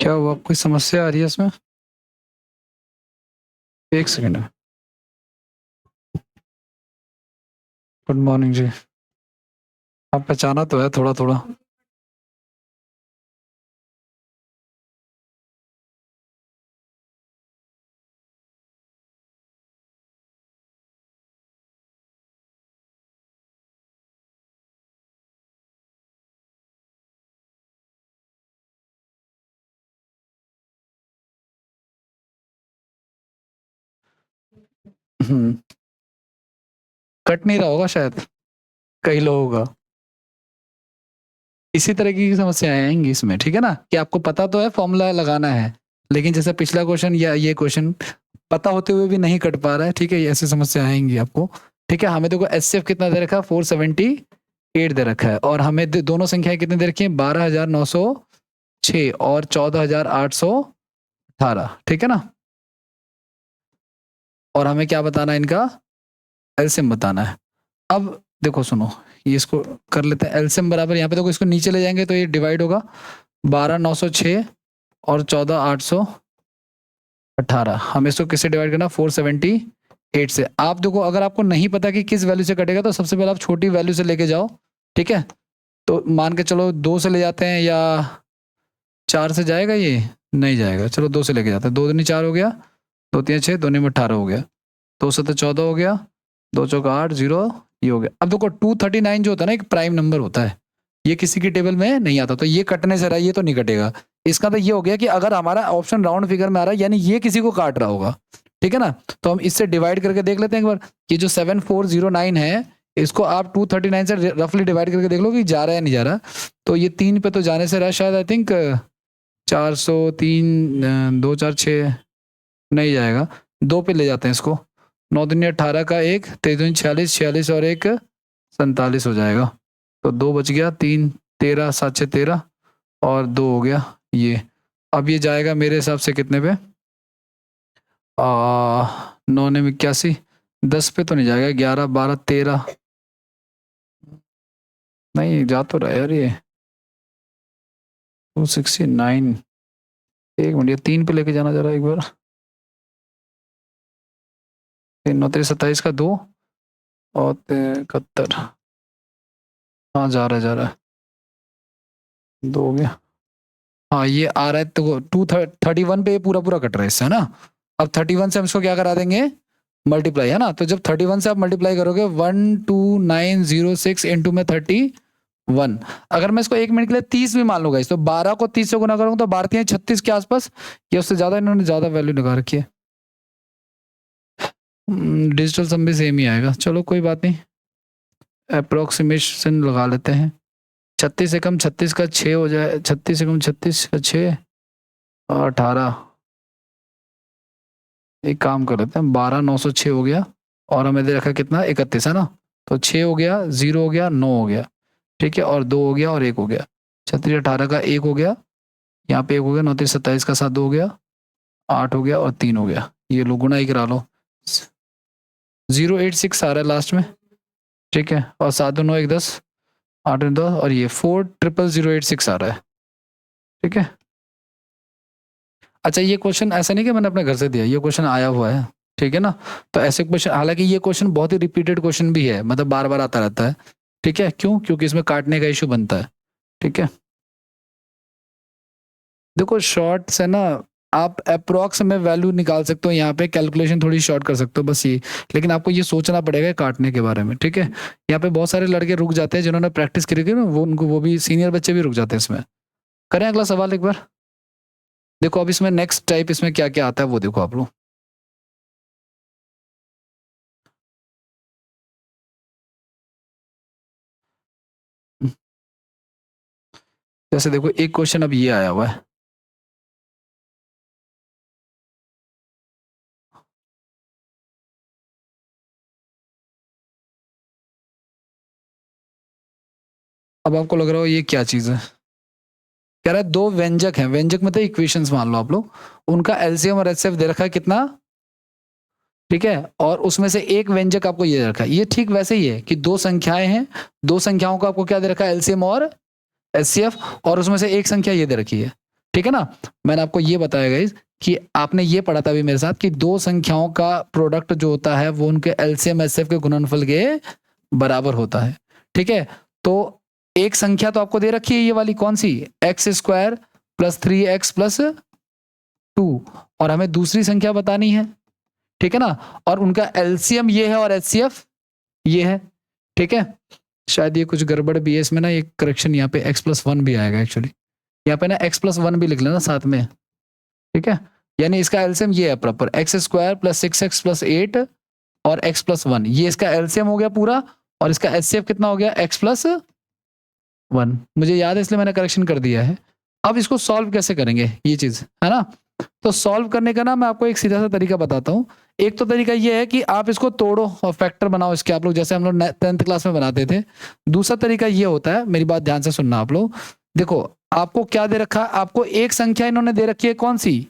क्या हुआ, कोई समस्या आ रही है इसमें? एक सेकेंड। गुड मॉर्निंग जी। आप पहचाना तो है थोड़ा थोड़ा। कट नहीं रहा होगा शायद कई लोगों का। इसी तरह की समस्याएं आएंगी इसमें, ठीक है ना, कि आपको पता तो है फॉर्मूला लगाना है, लेकिन जैसे पिछला क्वेश्चन या ये क्वेश्चन पता होते हुए भी नहीं कट पा रहा है, ठीक है, ऐसी समस्या आएंगी आपको। ठीक है, हमें देखो एचसीएफ कितना दे रखा है, 478 दे रखा है, और हमें दोनों संख्याएं कितने दे रखी है, 12,906 और 14,818, ठीक है ना। और हमें क्या बताना है, इनका एलसीएम बताना है। अब देखो सुनो, ये इसको कर लेते हैं, एलसीएम बराबर, यहाँ पे देखो इसको नीचे ले जाएंगे तो ये डिवाइड होगा, 12,906 और 14,818, हमें इसको किससे डिवाइड करना, 478 से। आप देखो अगर आपको नहीं पता कि किस वैल्यू से कटेगा तो सबसे पहले आप छोटी वैल्यू से लेके जाओ, ठीक है। तो मान के चलो 2 से ले जाते हैं, या 4 से जाएगा, ये नहीं जाएगा, चलो 2 से लेके जाते हैं, 2 दूनी 4 हो गया, 2 3 6, 2 9 18 हो गया, 2 7 14 हो गया, 2 चौका 8, 0 ये हो गया। अब देखो 239 जो होता है ना, एक प्राइम नंबर होता है, ये किसी की टेबल में नहीं आता, तो ये कटने से रहा, ये तो नहीं कटेगा। इसका तो ये हो गया कि अगर हमारा ऑप्शन राउंड फिगर में आ रहा है, यानी ये किसी को काट रहा होगा, ठीक है ना। तो हम इससे डिवाइड करके देख लेते हैं एक बार, कि जो 7409 है, इसको आप 239 से रफली डिवाइड करके देख लो कि जा रहा है नहीं जा रहा। तो ये 3 पे तो जाने से रहा शायद, आई थिंक 403, 2 4 6 नहीं जाएगा, 2 पे ले जाते हैं इसको, 9 दूनी 18 का 1, 23 दूनी 46, 46 और 1 47 हो जाएगा, तो 2 बच गया, 3 13, 7 6 13 और 2 हो गया ये। अब ये जाएगा मेरे हिसाब से कितने पे, 9 ने 81, 10 पे तो नहीं जाएगा, 11 12 13, नहीं जा तो रहा है यार ये 269, एक मिनट, ये 3 पे लेके जाना जरा एक बार, 3 9 13 27 का 2 और 71, हाँ जा रहा है 2 हो गया, हाँ ये आ रहा है, तो 231 पे पूरा पूरा कट रहा है इससे, है ना। अब 31 से हम इसको क्या करा देंगे, मल्टीप्लाई, है ना। तो जब 31 से आप मल्टीप्लाई करोगे, 12906 इंटू में 31, अगर मैं इसको 1 मिनट के लिए 30 भी मान लूंगा इस, तो 12 को 30 से गुना करूंगा तो 12 36 के आसपास, या उससे ज्यादा, इन्होंने ज्यादा वैल्यू निकाल रखी है। डिजिटल सम भी सेम ही आएगा, चलो कोई बात नहीं, अप्रोक्सीमेशन लगा लेते हैं। 36 से कम 36 का 6 हो जाए, 36 से कम 36 का 6 और 18, एक काम कर लेते हैं, 12,906 हो गया, और हमें दे रखा कितना, 31, है ना। तो 6 हो गया, 0 हो गया, 9 हो गया, ठीक है, और 2 हो गया और 1 हो गया, 36 18 का 1 हो गया, यहाँ पे 1 हो गया, 9 27 का 7 हो गया, 8 हो गया और 3 हो गया, ये लो गुना ही करा लो, 086 आ रहा है लास्ट में, ठीक है, और 7 2 9 1 10, 8 2 और ये 40086 आ रहा है, ठीक है। अच्छा, ये क्वेश्चन ऐसा नहीं कि मैंने अपने घर से दिया, ये क्वेश्चन आया हुआ है, ठीक है ना। तो ऐसे क्वेश्चन, हालांकि ये क्वेश्चन बहुत ही रिपीटेड क्वेश्चन भी है, मतलब बार बार आता रहता है, ठीक है, क्यों, क्योंकि इसमें काटने का इशू बनता है, ठीक है। देखो शॉर्ट से ना आप अप्रोक्स में वैल्यू निकाल सकते हो, यहाँ पे कैलकुलेशन थोड़ी शॉर्ट कर सकते हो बस ये, लेकिन आपको ये सोचना पड़ेगा काटने के बारे में, ठीक है। यहाँ पे बहुत सारे लड़के रुक जाते हैं जिन्होंने प्रैक्टिस करी थी ना, वो भी सीनियर बच्चे भी रुक जाते हैं इसमें। करें अगला सवाल एक बार, देखो अब इसमें नेक्स्ट टाइप इसमें क्या क्या आता है वो देखो आप लोग। जैसे देखो एक क्वेश्चन अब ये आया हुआ है, अब आपको लग रहा हो ये क्या चीज है, कह रहा है 2 व्यंजक हैं, व्यंजक मतलब इक्वेशंस मान लो आप लोग, उनका एलसीएम और एचसीएफ दे रखा है कितना, ठीक है, और उसमें से एक व्यंजक आपको ये दे रखा है। ये ठीक वैसे ही है कि 2 संख्याएं हैं, 2 संख्याओं का आपको क्या दे रखा है, एलसीएम और एचसीएफ, और उसमें से एक संख्या ये दे रखी है, ठीक है ना। मैंने आपको ये बताया गाइस कि आपने ये पढ़ा था अभी मेरे साथ कि 2 संख्याओं का प्रोडक्ट जो होता है वो उनके एलसीएम एचसीएफ के गुणनफल के बराबर होता है, ठीक है। तो एक संख्या तो आपको दे रखी है, ये वाली कौन सी, x² + 3x + 2, और हमें दूसरी संख्या बतानी है, ठीक है ना, और उनका एलसीएम ये है और एचसीएफ ये है, ठीक है। शायद ये कुछ गड़बड़ भी है इसमें ना, एक करेक्शन यहाँ पे x+1 भी आएगा एक्चुअली, यहाँ पे ना x+1 भी लिख लेना साथ में, ठीक है। यानी इसका एलसीएम ये है प्रॉपर, x² + 6x + 8 और x+1, ये इसका एलसीएम हो गया पूरा, और इसका एचसीएफ कितना हो गया, x+1, मुझे याद है इसलिए मैंने करेक्शन कर दिया है। अब इसको सॉल्व कैसे करेंगे ये चीज, है ना। तो सॉल्व करने का ना मैं आपको एक सीधा सा तरीका बताता हूँ। एक तो तरीका ये है कि आप इसको तोड़ो और फैक्टर बनाओ इसके, आप लोग जैसे हम लोग 10th क्लास में बनाते थे। दूसरा तरीका ये होता है, मेरी बात ध्यान से सुनना आप लोग। देखो आपको क्या दे रखा है, आपको एक संख्या इन्होंने दे रखी है, कौन सी?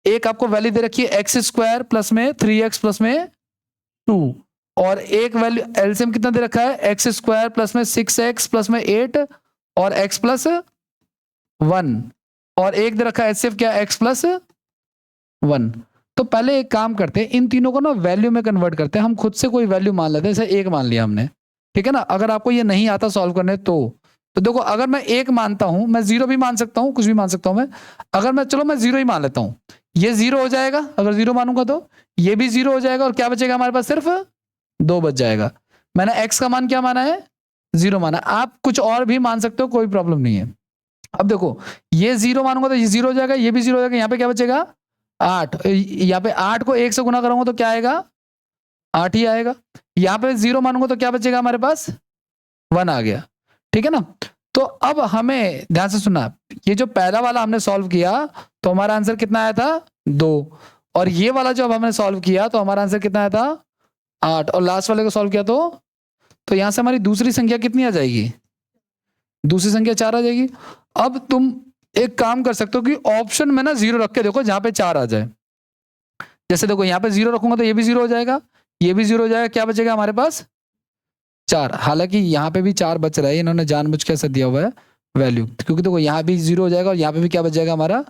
एक आपको वैल्यू दे रखी है एक्स स्क्वायर प्लस में 3x प्लस में 2, और एक वैल्यू एलसीएम कितना दे रखा है, एक्स स्क्वायर प्लस में 6x प्लस में 8 और x प्लस 1, और एक दे रखा है एचसीएफ क्या, x प्लस 1। तो पहले एक काम करते हैं, इन तीनों को ना वैल्यू में कन्वर्ट करते हैं। हम खुद से कोई वैल्यू मान लेते हैं, जैसे एक मान लिया हमने, ठीक है ना। अगर आपको ये नहीं आता सॉल्व करने तो देखो अगर मैं एक मानता हूं, मैं जीरो भी मान सकता हूं, कुछ भी मान सकता हूं मैं। अगर मैं, चलो मैं जीरो ही मान लेता हूं, ये जीरो हो जाएगा, अगर जीरो मानूंगा तो ये भी जीरो हो जाएगा, और क्या बचेगा हमारे पास, सिर्फ 2 बच जाएगा। मैंने एक्स का मान क्या माना है, जीरो माना। आप कुछ और भी मान सकते हो, कोई प्रॉब्लम नहीं है। अब देखो ये जीरो मानूंगा तो ये जीरो हो जाएगा, ये भी जीरो हो जाएगा, यहाँ पे क्या बचेगा 8। यहाँ पे 8 को 1 से गुना करूंगा तो क्या आएगा, 8 ही आएगा। यहाँ पे जीरो मानूंगा तो क्या बचेगा हमारे पास, 1 आ गया, ठीक है ना। तो अब हमें ध्यान से सुनना, ये जो पहला वाला हमने सॉल्व किया तो हमारा आंसर कितना आया था, 2। और ये वाला जो अब हमने सॉल्व किया तो हमारा आंसर कितना आया था, 8। और लास्ट वाले को सॉल्व किया तो यहां से हमारी दूसरी संख्या कितनी आ जाएगी, दूसरी संख्या 4 आ जाएगी। अब तुम एक काम कर सकते हो कि ऑप्शन में ना जीरो रख के देखो जहां पे 4 आ जाए। जैसे देखो यहाँ पे जीरो रखूंगा तो ये भी जीरो हो जाएगा, ये भी जीरो हो जाएगा, क्या बचेगा हमारे पास 4। हालांकि यहाँ पे भी 4 बच रहा है, इन्होंने जानबूझ के ऐसा दिया हुआ है वैल्यू, क्योंकि देखो यहाँ भी जीरो हो जाएगा और यहाँ पे भी क्या बच जाएगा हमारा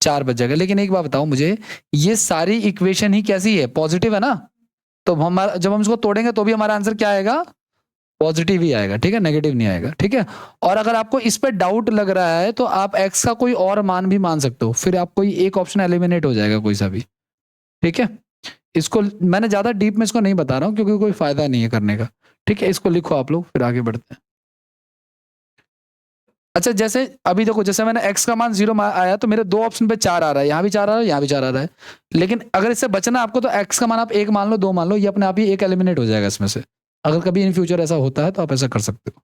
4 बच जाएगा। लेकिन एक बात बताओ मुझे, ये सारी इक्वेशन ही कैसी है, पॉजिटिव है ना। तो हमारा जब हम इसको तोड़ेंगे तो भी हमारा आंसर क्या आएगा, पॉजिटिव ही आएगा, ठीक है, नेगेटिव नहीं आएगा, ठीक है। और अगर आपको इस पे डाउट लग रहा है तो आप एक्स का कोई और मान भी मान सकते हो, फिर आपको एक ऑप्शन एलिमिनेट हो जाएगा कोई सा भी, ठीक है। इसको मैंने ज्यादा डीप में इसको नहीं बता रहा हूँ क्योंकि कोई फायदा नहीं है करने का, ठीक है। इसको लिखो आप लोग, फिर आगे बढ़ते हैं। अच्छा जैसे अभी देखो, जैसे मैंने x का मान 0 आया तो मेरे दो ऑप्शन पे 4 आ रहा है, यहाँ भी 4 आ रहा है, यहाँ भी 4 आ रहा है। लेकिन अगर इससे बचना आपको तो x का मान आप 1 मान लो, 2 मान लो, ये अपने आप ही एक एलिमिनेट हो जाएगा इसमें से। अगर कभी इन फ्यूचर ऐसा होता है तो आप ऐसा कर सकते हो।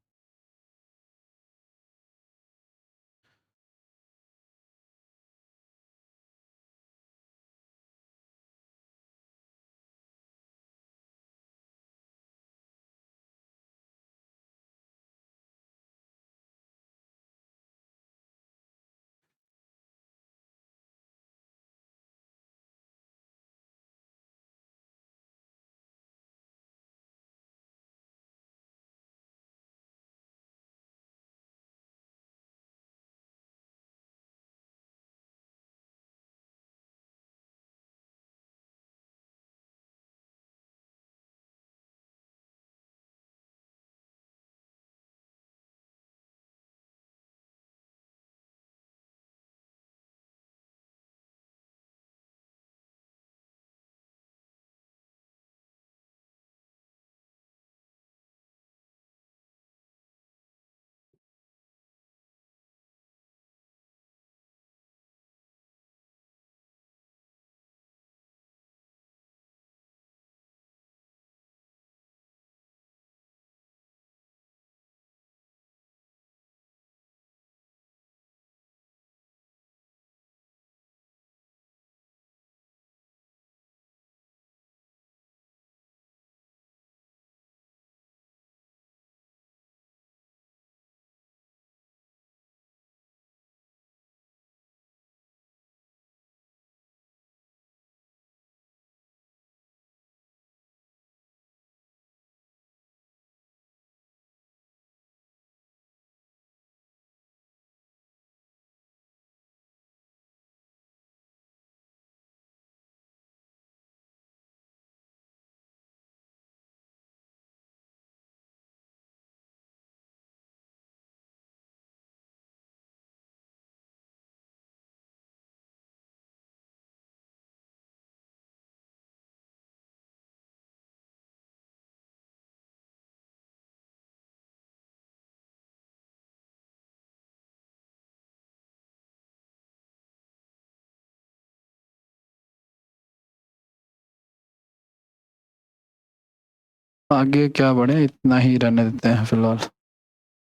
आगे क्या बढ़े, इतना ही रहने देते हैं फिलहाल।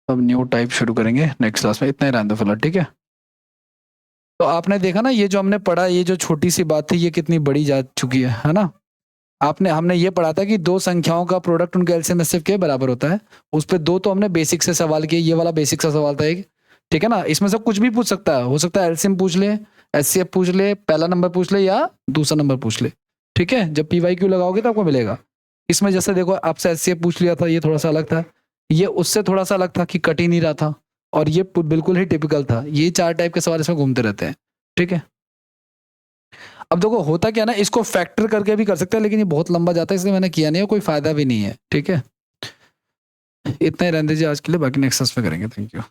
अब न्यू टाइप शुरू करेंगे नेक्स्ट क्लास में, इतना ही रहने दो फिलहाल, ठीक है। तो आपने देखा ना, ये जो हमने पढ़ा, ये जो छोटी सी बात थी, ये कितनी बड़ी जा चुकी है ना। हमने ये पढ़ा था कि दो संख्याओं का प्रोडक्ट उनके एलसीएम एचसीएफ के बराबर होता है। उस पे दो तो हमने बेसिक से सवाल किए, ये वाला बेसिक सा सवाल था एक, ठीक है ना। इसमें से कुछ भी पूछ सकता है, हो सकता है एलसीएम पूछ ले, एचसीएफ पूछ ले, पहला नंबर पूछ ले या दूसरा नंबर पूछ ले, ठीक है। जब पीवाईक्यू लगाओगे तो आपको मिलेगा। इसमें जैसे देखो, आपसे एचसीएफ पूछ लिया था, ये थोड़ा सा अलग था, ये उससे थोड़ा सा अलग था कि कट ही नहीं रहा था, और ये बिल्कुल ही टिपिकल था। ये 4 टाइप के सवाल इसमें घूमते रहते हैं, ठीक है। अब देखो होता क्या ना, इसको फैक्टर करके भी कर सकते हैं, लेकिन ये बहुत लंबा जाता है, इसलिए मैंने किया नहीं है, कोई फायदा भी नहीं है, ठीक है। इतना ही रहने दीजिए आज के लिए, बाकी नेक्स्ट क्लास में करेंगे। Thank you.